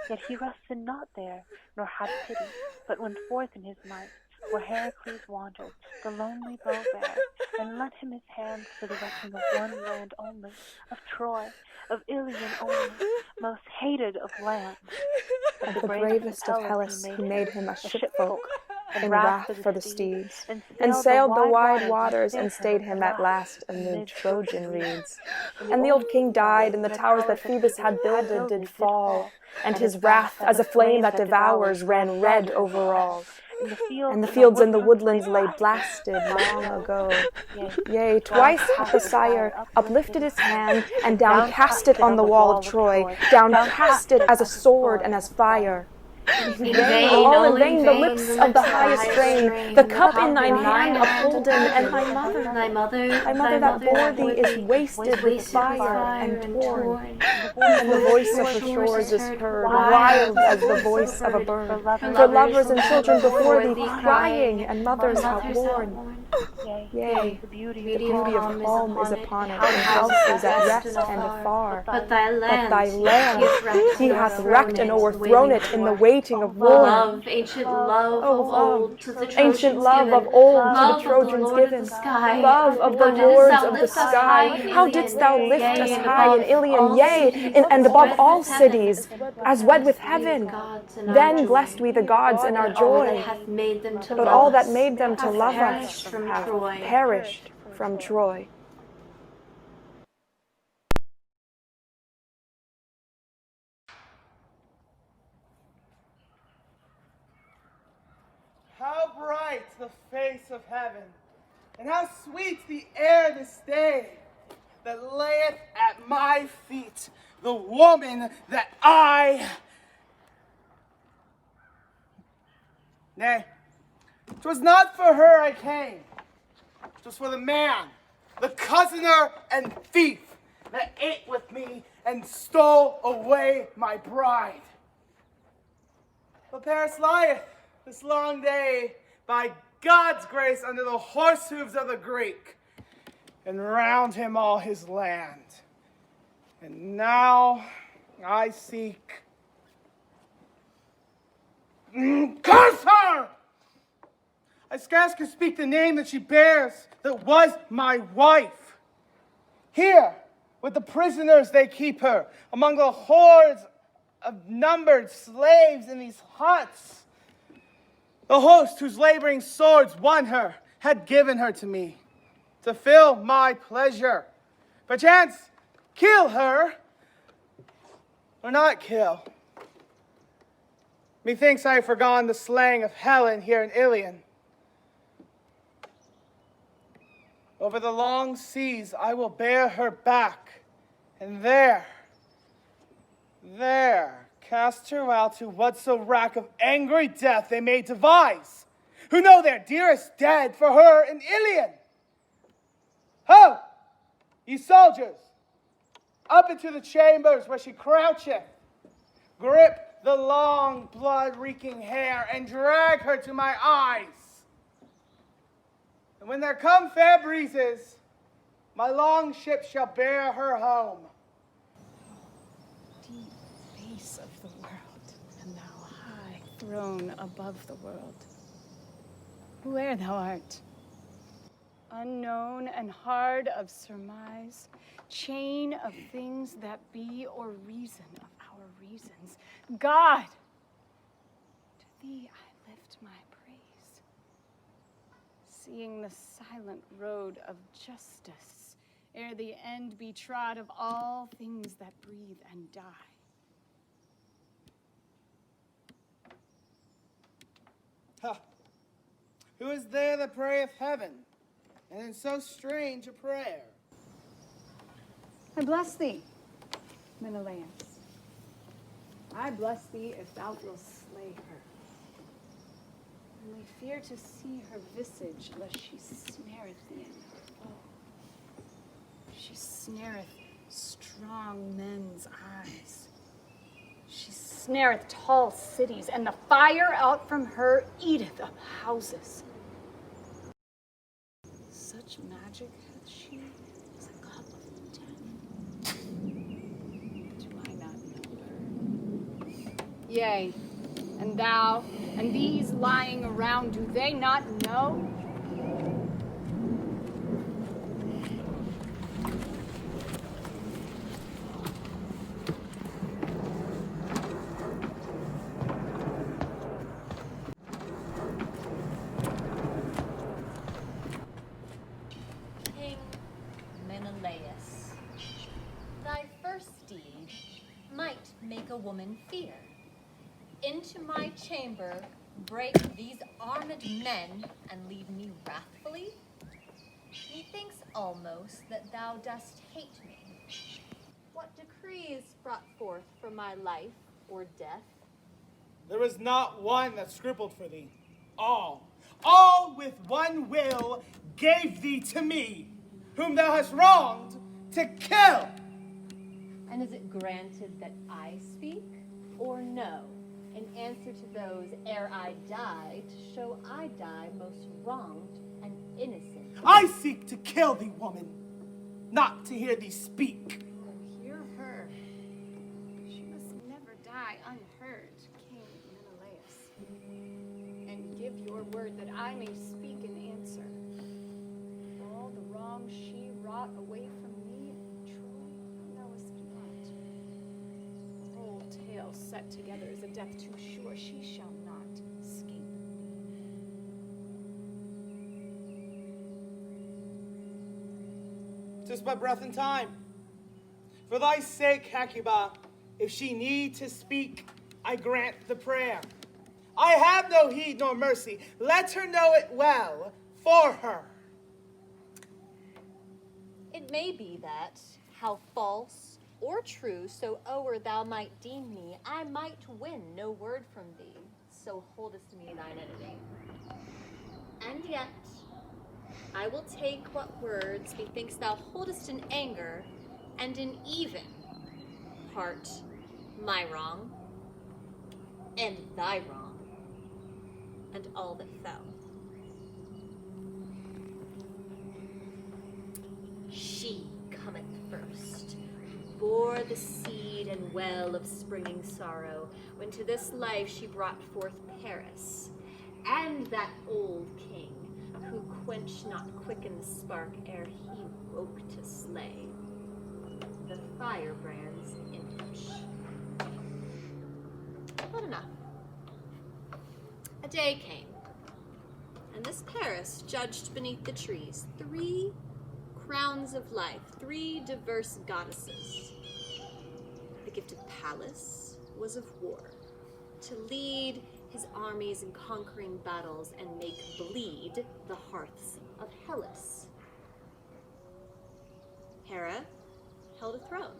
Yet he rested not there, nor had pity, but went forth in his might, where Heracles wandered, the lonely bow bare, and lent him his hands for the wrecking of one land only, of Troy, of Ilion only, most hated of lands. Of the bravest of Hellas, who made him a shipfolk, in wrath for the steeds, and sailed the wide waters, and stayed him at last amid Trojan reeds. And the old king died, and the towers that Phoebus had builded did fall, and his wrath, as a flame that devours, ran red over all. And the fields and the woodlands lay blasted long ago. Yea, twice hath the sire uplifted his hand, and down cast it on the wall of Troy, down cast it as a sword and as fire. all in vain, the lips of the highest strain, the cup in thine hand upholden, and thy mother that bore thee is wasted with fire and torn. And the voice of her shores is heard, wild as the voice of a bird. For lovers and children before thee crying, and mothers outworn. Yea, the beauty of calm is upon it, and houses at rest and afar. But thy land, he hath wrecked and overthrown it in the waiting of war. Love, ancient love of old, to the Trojans love given. of old to Love the Trojans of the given. sky. Love of the lords of the sky. How didst thou lift us high in Ilion, yea, and above all cities, as wed with heaven? Then blessed we the gods in our joy. But all that made them to love us have perished from Troy. How bright the face of heaven, and how sweet the air this day, that layeth at my feet the woman that I... Nay, 'twas not for her I came. 'Twas for the man, the cozener and thief, that ate with me and stole away my bride. But Paris lieth this long day, by God's grace, under the horse hooves of the Greek, and round him all his land. And now I seek... Curse her! I scarce can speak the name that she bears, that was my wife. Here, with the prisoners they keep her, among the hordes of numbered slaves in these huts. The host whose laboring swords won her had given her to me, to fill my pleasure. Perchance, kill her, or not kill. Methinks I have forgone the slaying of Helen here in Ilion. Over the long seas I will bear her back, and there, cast her out to whatso rack of angry death they may devise, who know their dearest dead for her in Ilion. Ho, ye soldiers, up into the chambers where she croucheth, grip the long blood-reeking hair, and drag her to my eyes. And when there come fair breezes, my long ship shall bear her home. Deep face of the world, and thou high throne above the world. Whoe'er thou art, unknown and hard of surmise, chain of things that be, or reason of our reasons, God, to thee I lift my praise, seeing the silent road of justice, ere the end be trod of all things that breathe and die. Ha! Who is there that prayeth heaven, and in so strange a prayer? I bless thee, Menelaus. I bless thee if thou wilt slay her. Only fear to see her visage, lest she snareth thee in her foe. She snareth strong men's eyes. She snareth tall cities, and the fire out from her eateth up houses. Such magic hath she as a cup of death. Do I not know her? Yea, and thou, and these lying around, do they not know? King Menelaus, thy first deed might make a woman fear. Into my chamber break these armed men and leave me wrathfully? Methinks almost that thou dost hate me. What decree is brought forth for my life or death? There was not one that scrupled for thee. All with one will gave thee to me, whom thou hast wronged, to kill. And is it granted that I speak, or no, in answer to those ere I die, to show I die most wronged and innocent? I seek to kill thee, woman, not to hear thee speak. Oh, hear her. She must never die unheard, King Menelaus. And give your word that I may speak and answer. All the wrong she wrought away from me and Troy, knowest not. The whole tale set together is a death too sure. She shall not escape. 'Tis but breath and time. For thy sake, HECUBA, if she need to speak, I grant the prayer. I have no heed nor mercy. Let her know it well for her. It may be that, how false or true soever thou might deem me, I might win no word from thee, so holdest me thine enemy. And yet, I will take what words methinks thou holdest in anger, and in even part my wrong, and thy wrong, and all that fell. She cometh first, bore the seed and well of springing sorrow, when to this life she brought forth Paris, and that old king, who quenched not quicken the spark ere he woke to slay, the firebrand's image. But enough. A day came, and this Paris judged beneath the trees 3 crowns of life, 3 diverse goddesses. The gift of Pallas was of war, to lead his armies in conquering battles and make bleed the hearths of Hellas. Hera held a throne,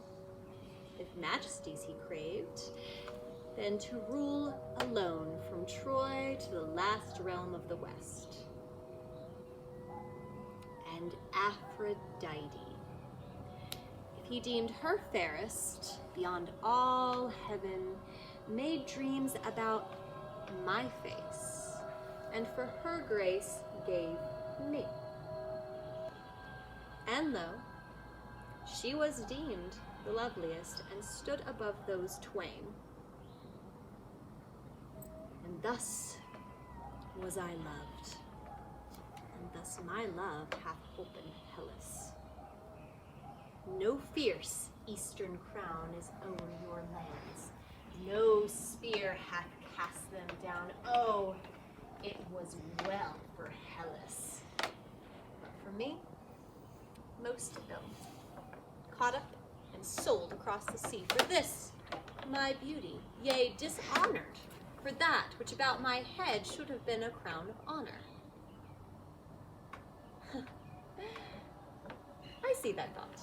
if majesties he craved, then to rule alone from Troy to the last realm of the west. And Aphrodite, if he deemed her fairest beyond all heaven, made dreams about my face, and for her grace gave me. And though she was deemed the loveliest and stood above those twain, and thus was I loved, and thus my love hath holpen Hellas. No fierce eastern crown is o'er your lands, no spear hath cast them down. Oh, it was well for Hellas, but for me, most ill, caught up and sold across the sea for this, my beauty, yea, dishonored for that which about my head should have been a crown of honor. I see thy thought.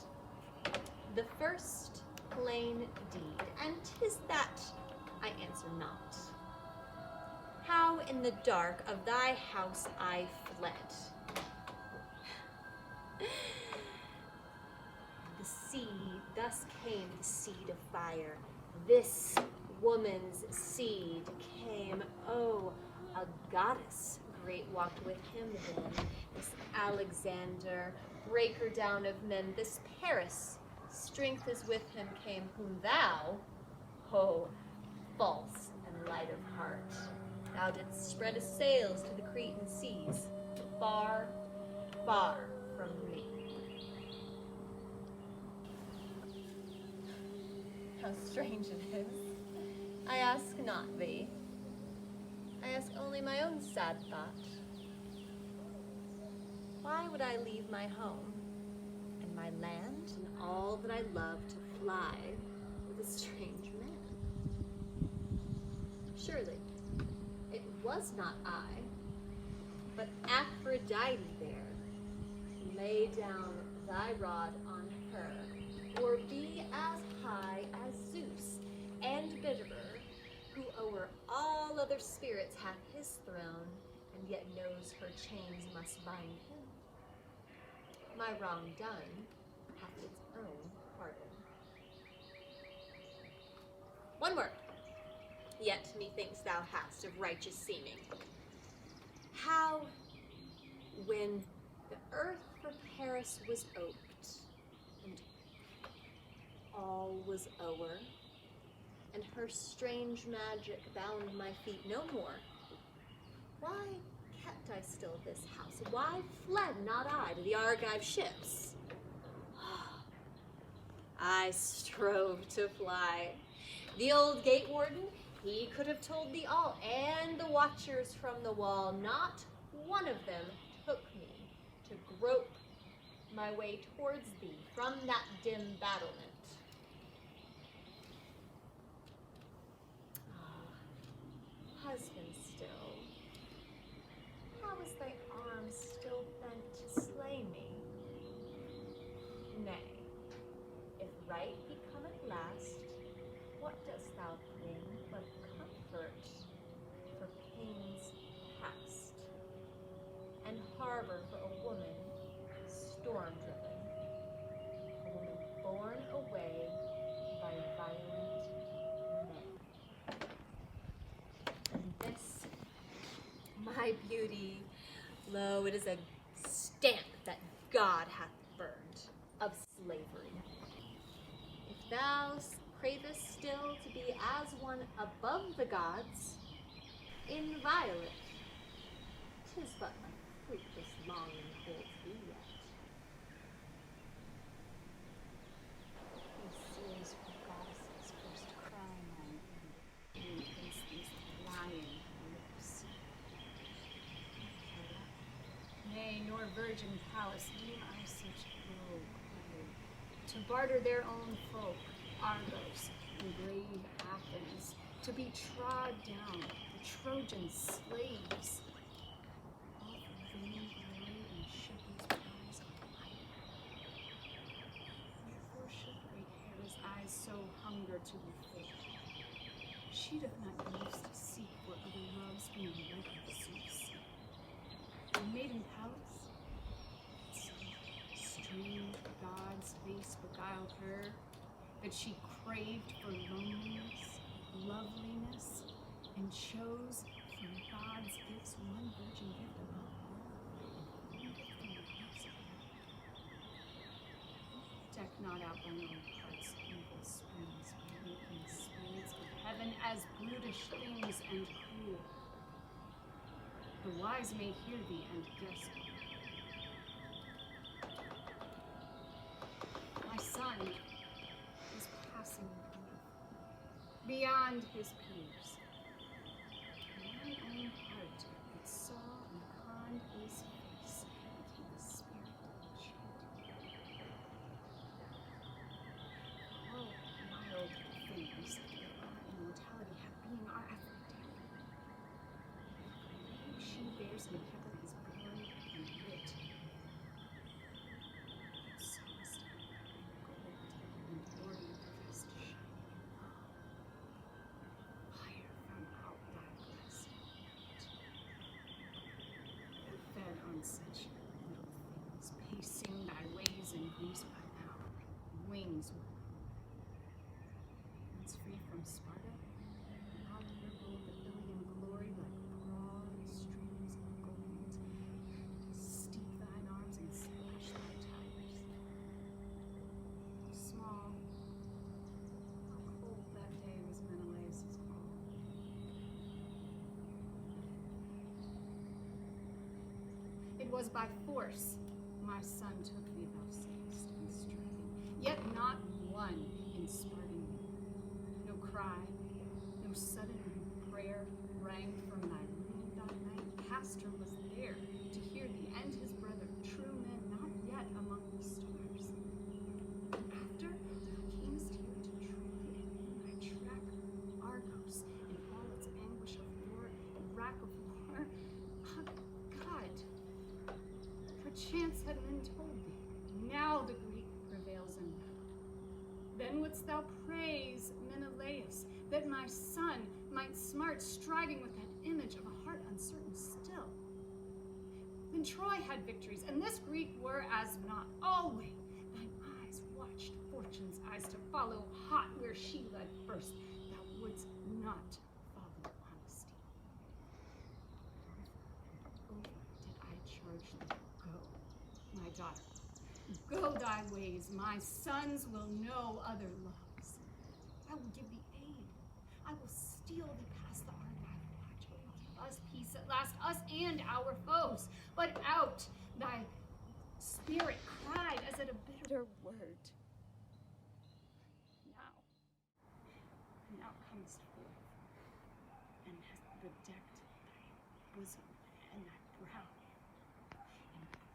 The first plain deed, and 'tis that I answer not. How in the dark of thy house I fled. The seed, thus came the seed of fire. This woman's seed came, oh, a goddess great walked with him then. This Alexander, breaker down of men, this Paris, strength is with him came, whom thou, oh, false and light of heart, thou didst spread as sails to the Cretan seas, far, far from me. How strange it is. I ask not thee. I ask only my own sad thought. Why would I leave my home and my land and all that I love to fly with a strange man? Surely, it was not I, but Aphrodite there. Lay down thy rod on her, or be as high as Zeus and bitterer, who o'er all other spirits hath his throne, and yet knows her chains must bind him. My wrong done hath its own pardon. One word, yet methinks thou hast of righteous seeming. How, when the earth for Paris was oped, and all was o'er, and her strange magic bound my feet no more, why kept I still this house? Why fled not I to the Argive ships? I strove to fly. The old gate warden, he could have told thee all, and the watchers from the wall, not one of them took me to grope my way towards thee from that dim battlement. Husband still, how is thy arm still bent to slay me? Nay, if right be come at last, what dost thou bring but comfort for pains past, and harbor for a woman storm-driven, a woman borne away by violent men? And this, my beauty, lo, it is a stamp that God hath burned of slavery. If thou cravest still to be as one above the gods, inviolate, 'tis but my fruitless longing holds thee yet. These seas for goddesses first cry mine and taste these lying lips. Nay, nor virgin palace deem I such low clay, to barter their own folk, Argos and brave Athens, to be trod down, the Trojan slaves. All for vain glory and Shippy's prize of life. Wherefore should great Hera's eyes so hunger to be fit? She doth not use to seek for other loves being rid of Zeus. The maiden palace, some strange god's face beguiled her, that she craved for loneliness, loveliness, and chose from God's gifts one virgin gift above all, one gift from the lips of her. Deck not out thine own heart's evil springs by making spirits of heaven as brutish things and cruel. The wise may hear thee and guess it. My son is passing beautiful, beyond his peers. My own heart that saw and conned his face into the spirit enchanted. All wild things that are in mortality have being are aphrodite. The babe she bears in heaven is born and lit. Sawest and orient face to shine. Fire from out thy breast. Fed on such little things, pacing thy ways in Greece by now, wings once free from Sparta, out here rolled the Ilian glory like broad streams of gold. Steep thine arms and splash thy tires. Small, how cold that day was Menelaus' fall. It was by force my son took thee, thou sayest, in striving, yet not one in Spartan me. No cry, no sudden prayer rang from thy room that night. Castor was there to hear thee and his brother, true men not yet among the stars. And after thou camest here to try in thy track Argos in all its anguish of war and rack of war. Ah, God, perchance had men told thee, now the Greek prevails in battle. Then wouldst thou praise Menelaus, that my son might smart, striving with that image of a heart uncertain still. Then Troy had victories, and this Greek were as not always. Thine eyes watched fortune's eyes to follow hot where she led first. Thou wouldst not follow honesty. Over did I charge thee, go, my daughter. Go thy ways, my sons will know other loves. I will give thee aid. I will steal thee past the Argive watch. I will give us peace at last, us and our foes. But out thy spirit cried as at a bitter word. Now comest forth, and hast bedecked thy bosom and thy brow,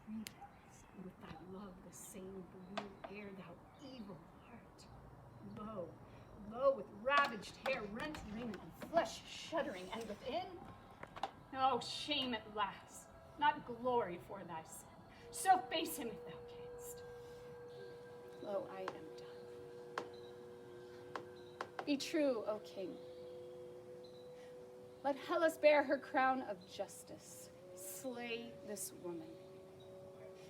and breathest with thy love the same blue air, thou evil heart. Lo, lo, with ravaged hair, rent raiment, and flesh shuddering, and within, oh, shame at last, not glory for thy sin. So face him if thou canst. Lo, I am done. Be true, O king. Let Hellas bear her crown of justice. Slay this woman,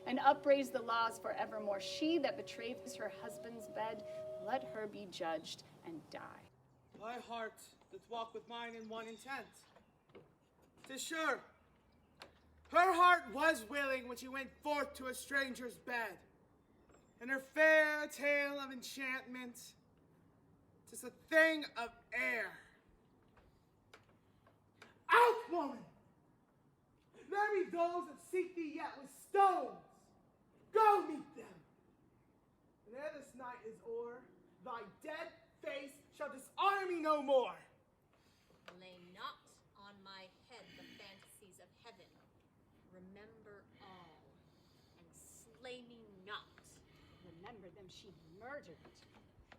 and upraise the laws forevermore. She that betrays her husband's bed, let her be judged and die. Thy heart doth walk with mine in one intent. 'Tis sure, her heart was willing when she went forth to a stranger's bed, and her fair tale of enchantment, 'tis a thing of air. Out, woman! There be those that seek thee yet with stones. Go meet them. And ere this night is o'er, thy dead face shall dishonor me no more. Lay not on my head the fantasies of heaven. Remember all, and slay me not. Remember them she murdered.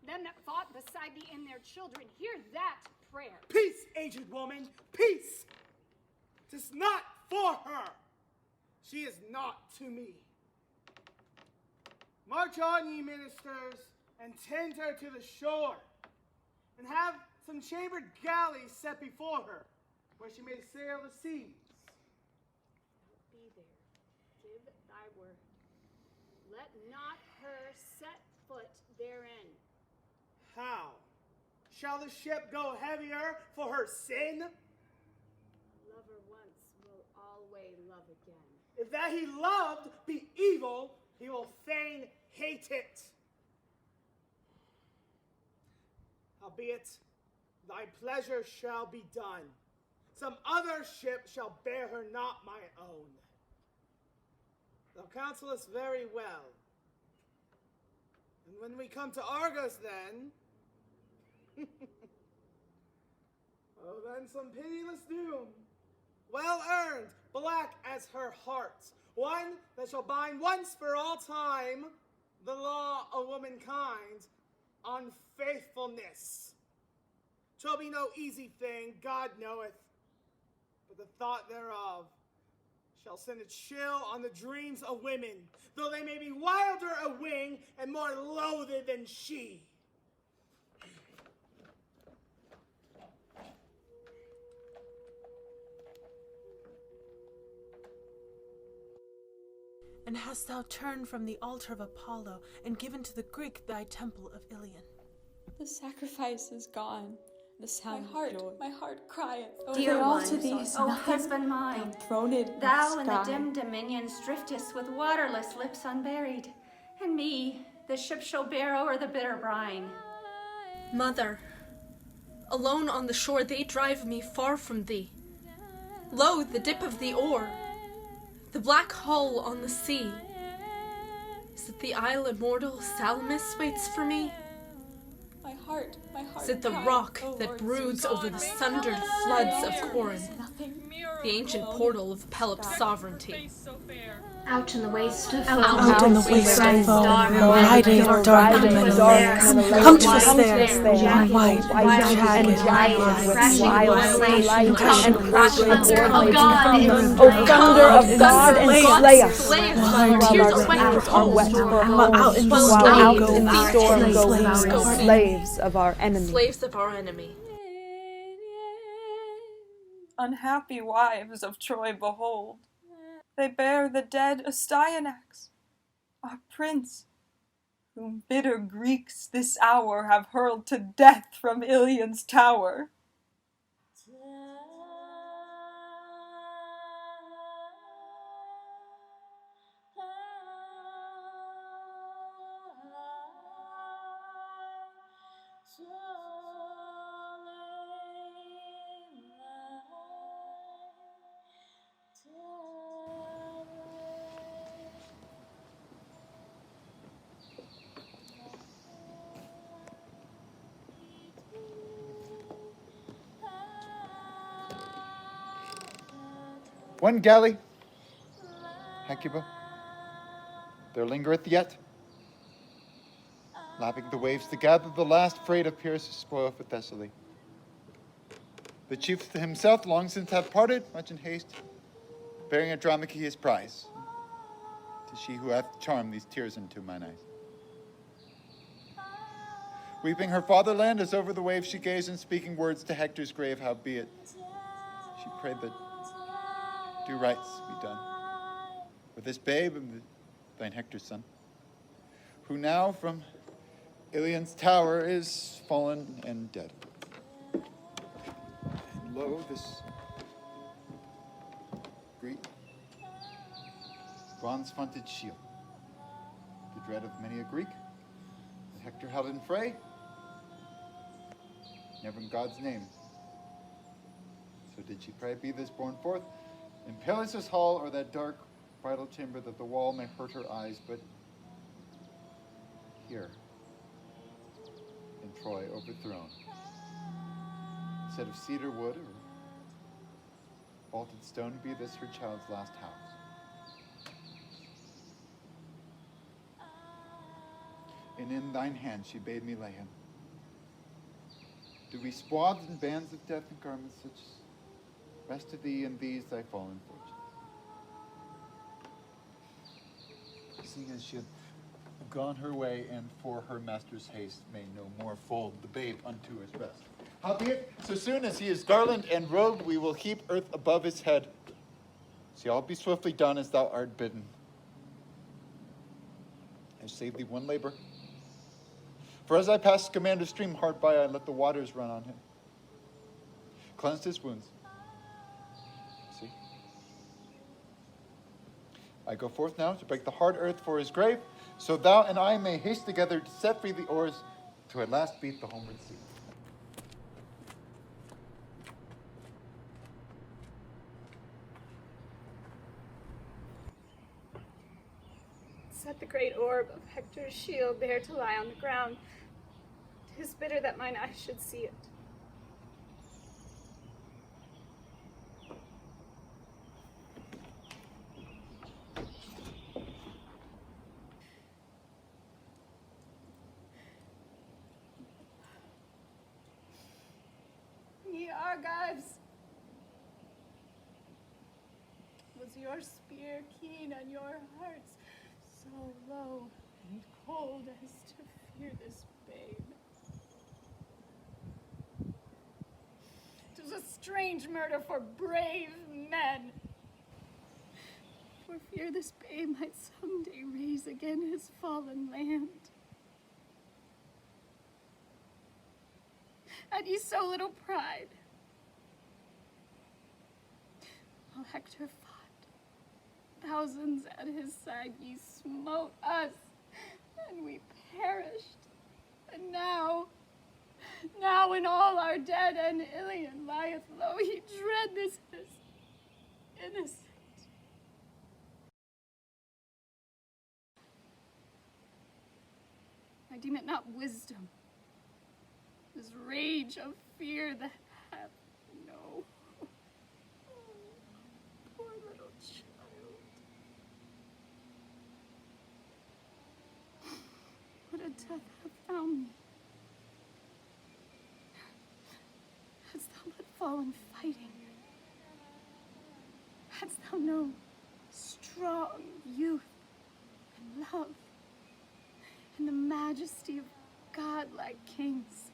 Them that fought beside thee and their children, hear that prayer. Peace, aged woman, peace! 'Tis not for her. She is not to me. March on, ye ministers, and tend her to the shore, and have some chambered galleys set before her, where she may sail the seas. Be there. Give thy word. Let not her set foot therein. How? Shall the ship go heavier for her sin? Lover once will always love again. If that he loved be evil, he will fain hate it. Howbeit, thy pleasure shall be done. Some other ship shall bear her, not my own. Thou counselest very well. And when we come to Argos, then, oh, then some pitiless doom, well earned, black as her heart, one that shall bind once for all time the law of womankind, unfaithfulness. 'Twill be no easy thing, God knoweth, but the thought thereof shall send a chill on the dreams of women, though they may be wilder of wing and more loathed than she. And hast thou turned from the altar of Apollo, and given to the Greek thy temple of Ilion? The sacrifice is gone. The sound my heart crieth. Dear all one, to thee is O nothing. husband mine, Throned in thou in the sky. dim dominions driftest with waterless lips unburied, and me, the ship shall bear o'er the bitter brine. Mother, alone on the shore they drive me far from thee. Lo, the dip of the oar, the black hull on the sea. Is it the isle immortal Salamis waits for me? My heart Is it the crieth, rock O that Lord, broods so over the God, sundered make floods Helen of fair. Corinth, the ancient portal of Pelops' sovereignty? Out in the waste of foam, Out in the waste of foam, riding dark Menelaus. Come to us there, white, jagged, with wild and crushing O God, O thunder of God, and slay us, While tears of wet are wet, while out in the while storm out go in the storm go slaves weary, slaves of our enemy. Slaves of our enemy. unhappy wives of Troy, behold. They bear the dead Astyanax, our prince, whom bitter Greeks this hour have hurled to death from Ilion's tower. One galley, HECUBA, there lingereth yet, lapping the waves to gather the last freight of Pyrrhus' spoil for Thessaly. The chief himself long since hath parted, much in haste, bearing Andromache his prize. 'Tis she who hath charmed these tears into mine eyes. Weeping her fatherland as over the waves she gazed, and speaking words to Hector's grave, howbeit she prayed that due rites be done for this babe and thine Hector's son, who now from Ilion's tower is fallen and dead. And lo, this great bronze-fronted shield, the dread of many a Greek, that Hector held in fray, never in God's name. So did she pray, be this borne forth in Peleus' hall, or that dark bridal chamber, that the wall may hurt her eyes, but here, in Troy overthrown, instead of cedar wood or vaulted stone, be this her child's last house. And in thine hand she bade me lay him. Do we swathed in bands of death and garments such rest to thee and these thy fallen fortunes? Seeing as she had gone her way, and for her master's haste may no more fold the babe unto his rest. Howbeit, so soon as he is garland and robed, we will heap earth above his head. See, all be swiftly done as thou art bidden. I save thee one labor. For as I passed Scamander's stream hard by, I let the waters run on him, cleansed his wounds. See? I go forth now to break the hard earth for his grave, so thou and I may haste together to set free the oars to at last beat the homeward sea. Set the great orb of Hector's shield there to lie on the ground. 'Tis bitter that mine eyes should see it. Ye Argives, was your spear keen on your hearts, so low and cold as to fear this babe? 'Twas a strange murder for brave men. For fear this babe might someday raise again his fallen land. Had ye so little pride? While Hector fought, thousands at his side ye smote us, and we perished. And now when all are dead and Ilion lieth low, ye dread this innocent. I deem it not wisdom, this rage of fear that hath no. Poor little child. What a death hath found me. Hadst thou but fallen fighting, hadst thou known strong youth and love and the majesty of godlike kings,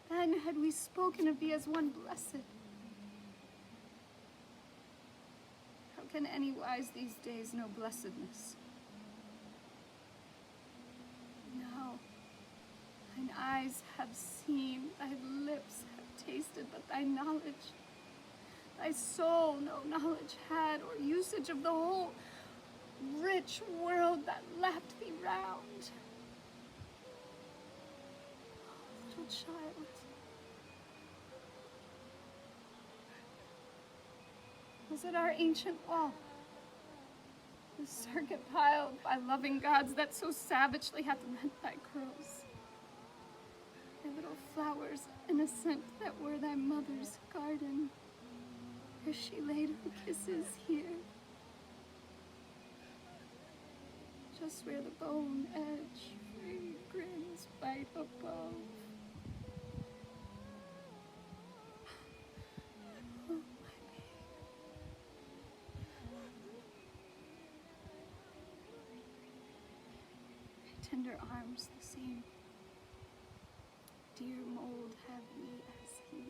then had we spoken of thee as one blessed. can any wise these days know blessedness? Now, thine eyes have seen, thy lips have tasted, but thy knowledge, thy soul no knowledge had or usage of the whole rich world that lapped thee round. Oh, little child, was it our ancient wall, the circuit piled by loving gods that so savagely hath rent thy curls? Thy little flowers innocent that were thy mother's garden, where she laid her kisses here, just where the bone edge fragrance bite above. Oh, my babe. Thy tender arms the same, dear mold have we as he.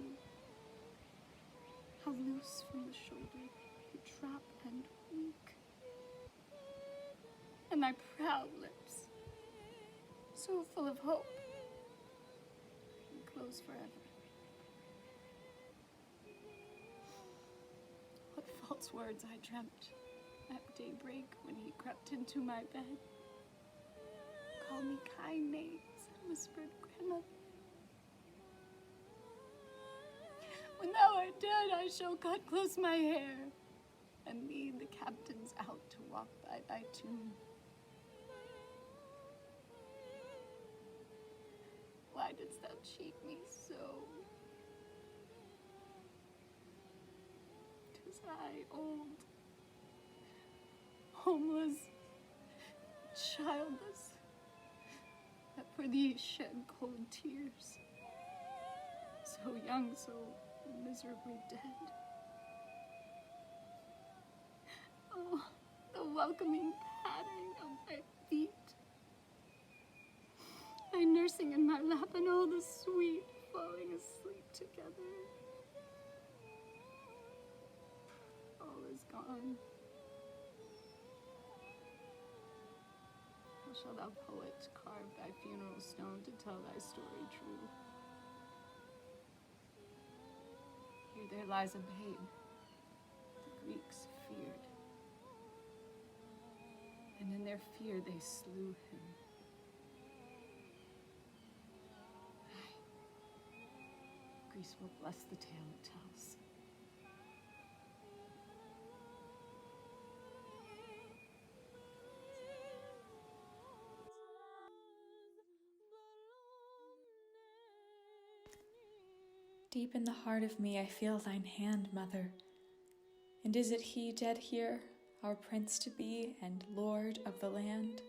How loose from the shoulder you drop and weak, and thy proud lips, so full of hope, and close forever. What false words I dreamt at daybreak when he crept into my bed. Call me kind names, whispered grandmother. When thou art dead, I shall cut close my hair and lead the captains out to walk by thy tomb. Why didst thou cheat me so? 'Tis I, old, homeless, childless, that for thee shed cold tears. So young, so miserably dead. Oh, the welcoming patting of thy feet, thy nursing in my lap, and all the sweet falling asleep together. All is gone. How shalt thou, poet, carve thy funeral stone to tell thy story true? Here there lies a babe the Greeks feared, and in their fear they slew him. Greece will bless the tale it tells. Deep in the heart of me I feel thine hand, mother. And is it he dead here, our prince to be and lord of the land?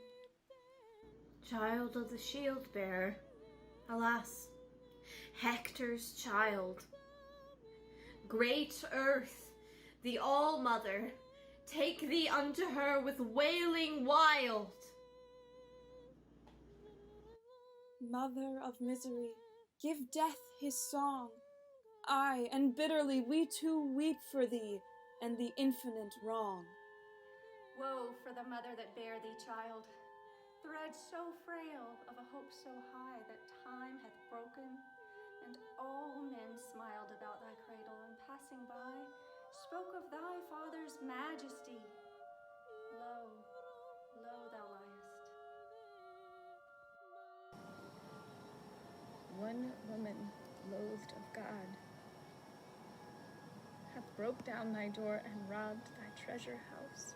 Child of the shield bearer, alas, Hector's child. Great Earth, the All-Mother, take thee unto her with wailing wild. Mother of misery, give death his song. Aye, and bitterly we too weep for thee and the infinite wrong. Woe for the mother that bare thee, child, thread so frail of a hope so high that time hath broken, and all men smiled about thy cradle, and passing by spoke of thy father's majesty. Lo, lo thou liest. One woman, loathed of God, hath broke down thy door and robbed thy treasure house,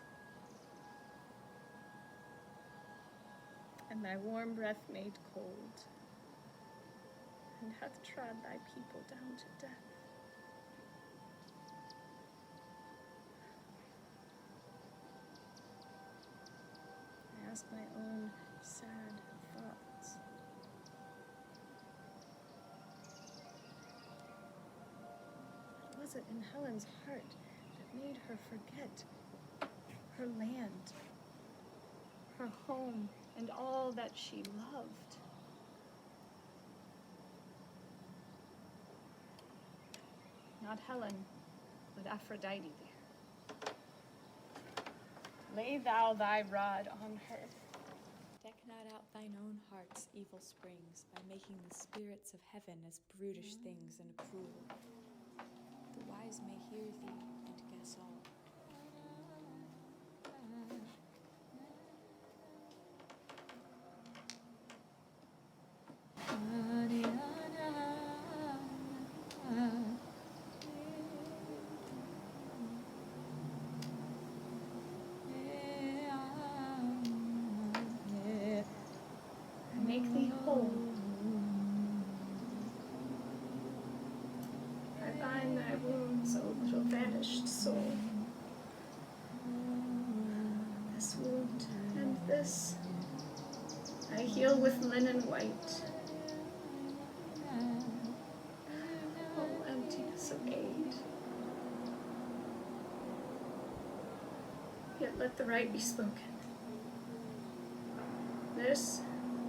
and thy warm breath made cold, and hath trod thy people down to death. I ask my own sad thoughts. What was it in Helen's heart that made her forget her land, her home, and all that she loved? Not Helen, but Aphrodite there. Lay thou thy rod on her. Deck not out thine own heart's evil springs by making the spirits of heaven as brutish things and cruel. The wise may hear thee and guess all. Make thee whole. I bind thy wounds, O little vanished soul. This wound and this I heal with linen white. Oh, emptiness of aid. Yet let the right be spoken. This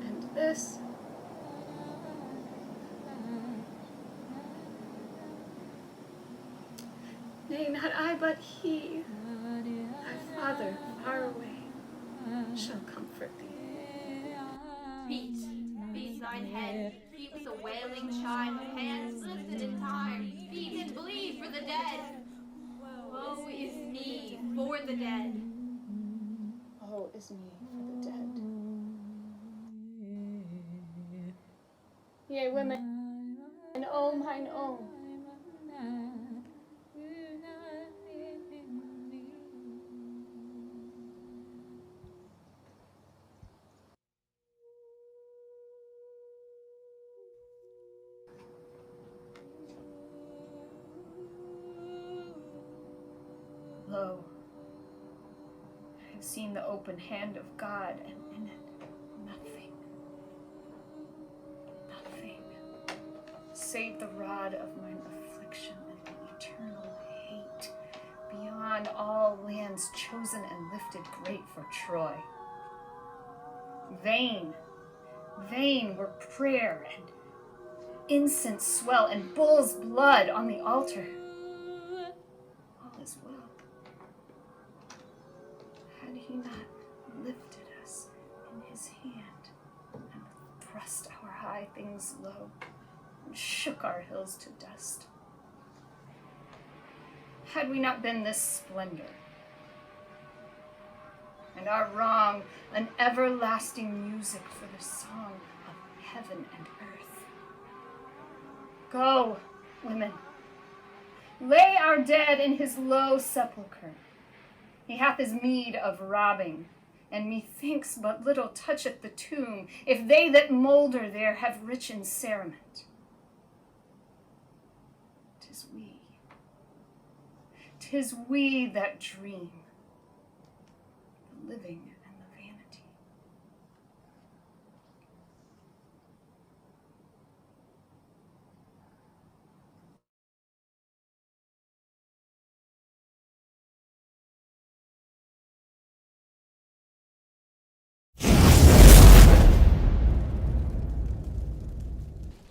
and this. Nay, not I, but he, thy father far away, shall comfort thee. Beat thine head, beat with a wailing chime of hands lifted in time. Beat and bleed for the dead. Woe is me for the dead. Woe is me for the dead. Yea, women, and oh mine own. Lo, I have seen the open hand of God, and in it nothing, save the rod of mine affliction and the eternal hate, beyond all lands chosen and lifted great for Troy. Vain were prayer and incense swell and bull's blood on the altar. All is well. Had he not lifted us in his hand and thrust our high things low and shook our hills to dust? Had we not been this splendor, and our wrong an everlasting music for the song of heaven and earth? Go, women, lay our dead in his low sepulchre. He hath his meed of robbing, and methinks but little toucheth the tomb, if they that moulder there have rich encerement. 'Tis we that dream, the living and the vanity.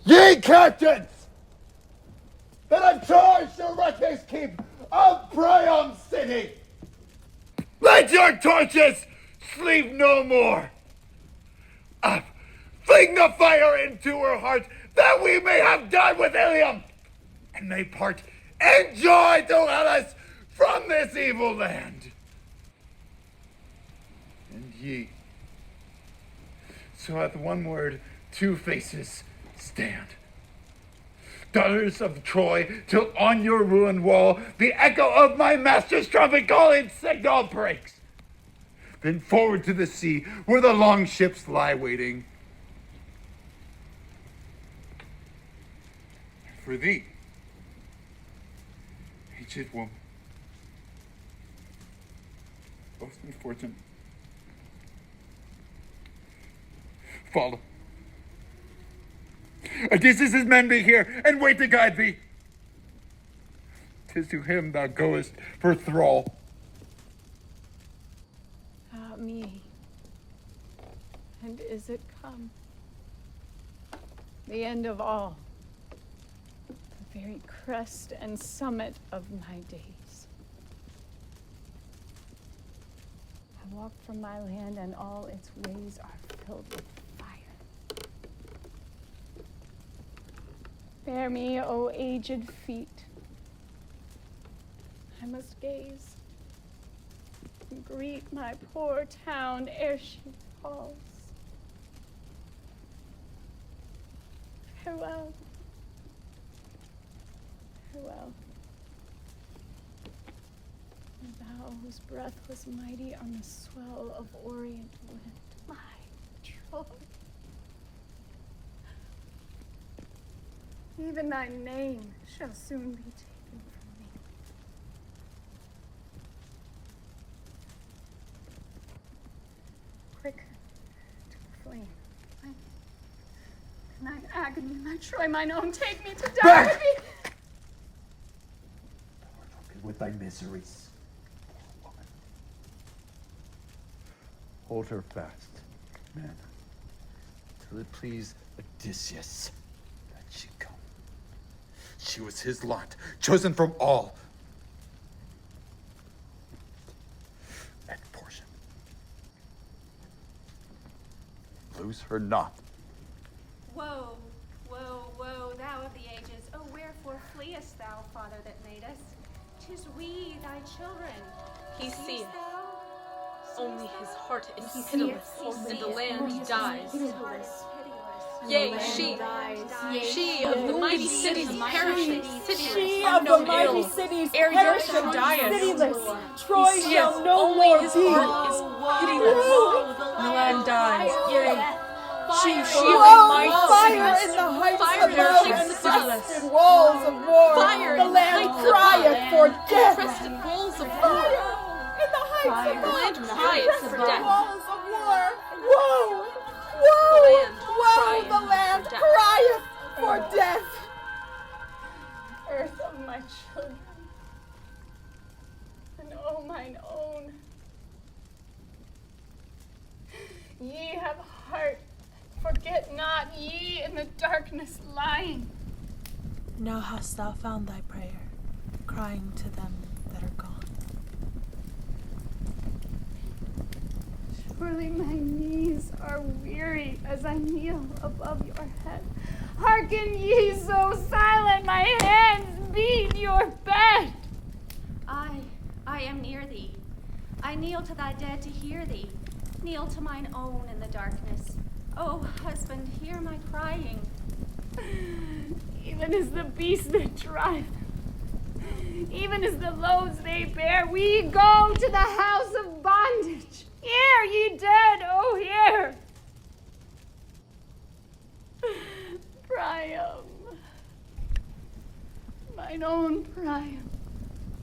Ye captains, that have charged to wreck his keep of Priam city, let your torches sleep no more. Up, fling the fire into her heart, that we may have done with Ilium, and may part in joy to Hellas from this evil land. And ye, so hath one word, two faces stand. Daughters of Troy, till on your ruined wall the echo of my master's trumpet call in signal breaks. Then forward to the sea, where the long ships lie waiting. For thee, aged woman, most unfortunate, follow. Odysseus' men be here, and wait to guide thee. 'Tis to him thou goest for thrall. Ah, me. And is it come? The end of all. The very crest and summit of my days. walk from my land, and all its ways are filled with fire. Bear me, O aged feet. I must gaze and greet my poor town ere she falls. Farewell. Farewell. Thou whose breath was mighty on the swell of orient wind, my Troy. Even thy name shall soon be taken from me. Quick to the flame. Mine agony, my Troy, mine own, take me to die with me. With thy miseries. Hold her fast, man, till it please Odysseus that she come. She was his lot, chosen from all, and portion. Lose her not. Woe, woe, woe, thou of the ages, oh wherefore fleest thou, Father that made us? 'Tis we, thy children. He Seest seeth. thou? Only his heart is He pitiless, seeth. and the land dies. Pitiless. Yea, she of the mighty cities perishing, cities, She of the mighty cities perishing, cityless. Troy shall no more be. His heart is pitiless, and the land dies. Yea, she of the mighty Fire cities, in the heights fire above in and the crested walls of war. Fire The in land heights above, crieth for death. crested walls of war. In the heights above, Land crieth for death. walls of war. Woe! Woe! The land Woe! The land for death. crieth for death. Earth of my children, and oh mine own, ye have heart, forget not, ye in the darkness lying. Now hast thou found thy prayer, crying to them that are gone. Surely my knees are weary as I kneel above your head. Hearken ye so silent, my hands beat your bed. I am near thee. I kneel to thy dead to hear thee. Kneel to mine own in the darkness. Oh, husband, hear my crying. Even as the beasts that drive them, even as the loads they bear, we go to the house of bondage. Hear, ye dead, oh, hear! Priam, mine own Priam.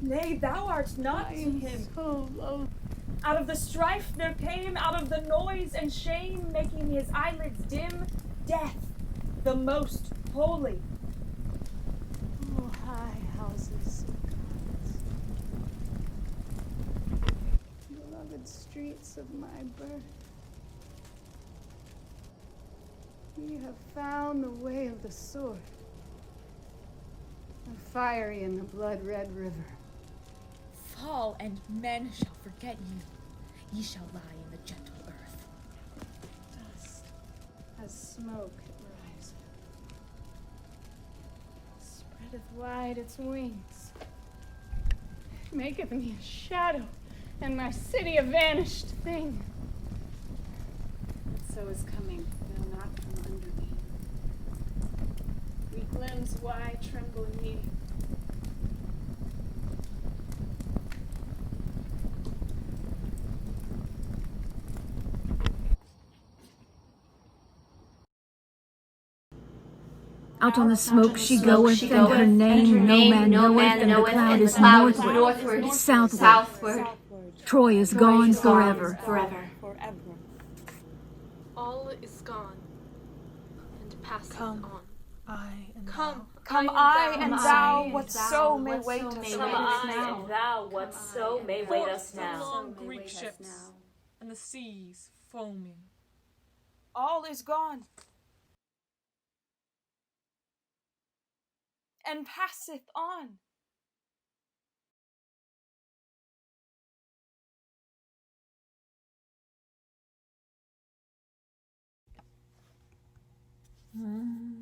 Nay, thou art not to him. So low. Out of the strife there came, out of the noise and shame, making his eyelids dim, death, the most holy. Oh, high houses of gods, beloved streets of my birth, ye have found the way of the sword, and fiery in the blood-red river. Fall, and men shall forget you. Ye shall lie in the gentle earth. Dust as smoke it rises, spreadeth wide its wings, maketh me a shadow, and my city a vanished thing. So is coming, though not from under me. Weak limbs, why tremble ye? Out on the smoke she goeth, and her name no man knoweth, and the cloud is northward, southward. Troy is gone forever. All is gone, and passeth on. I and Come, Come I and thou, whatso may wait us now. Come I and thou, whatso may wait us The now. long Greek ships, and the seas foaming. All is gone, and passeth on. Mm.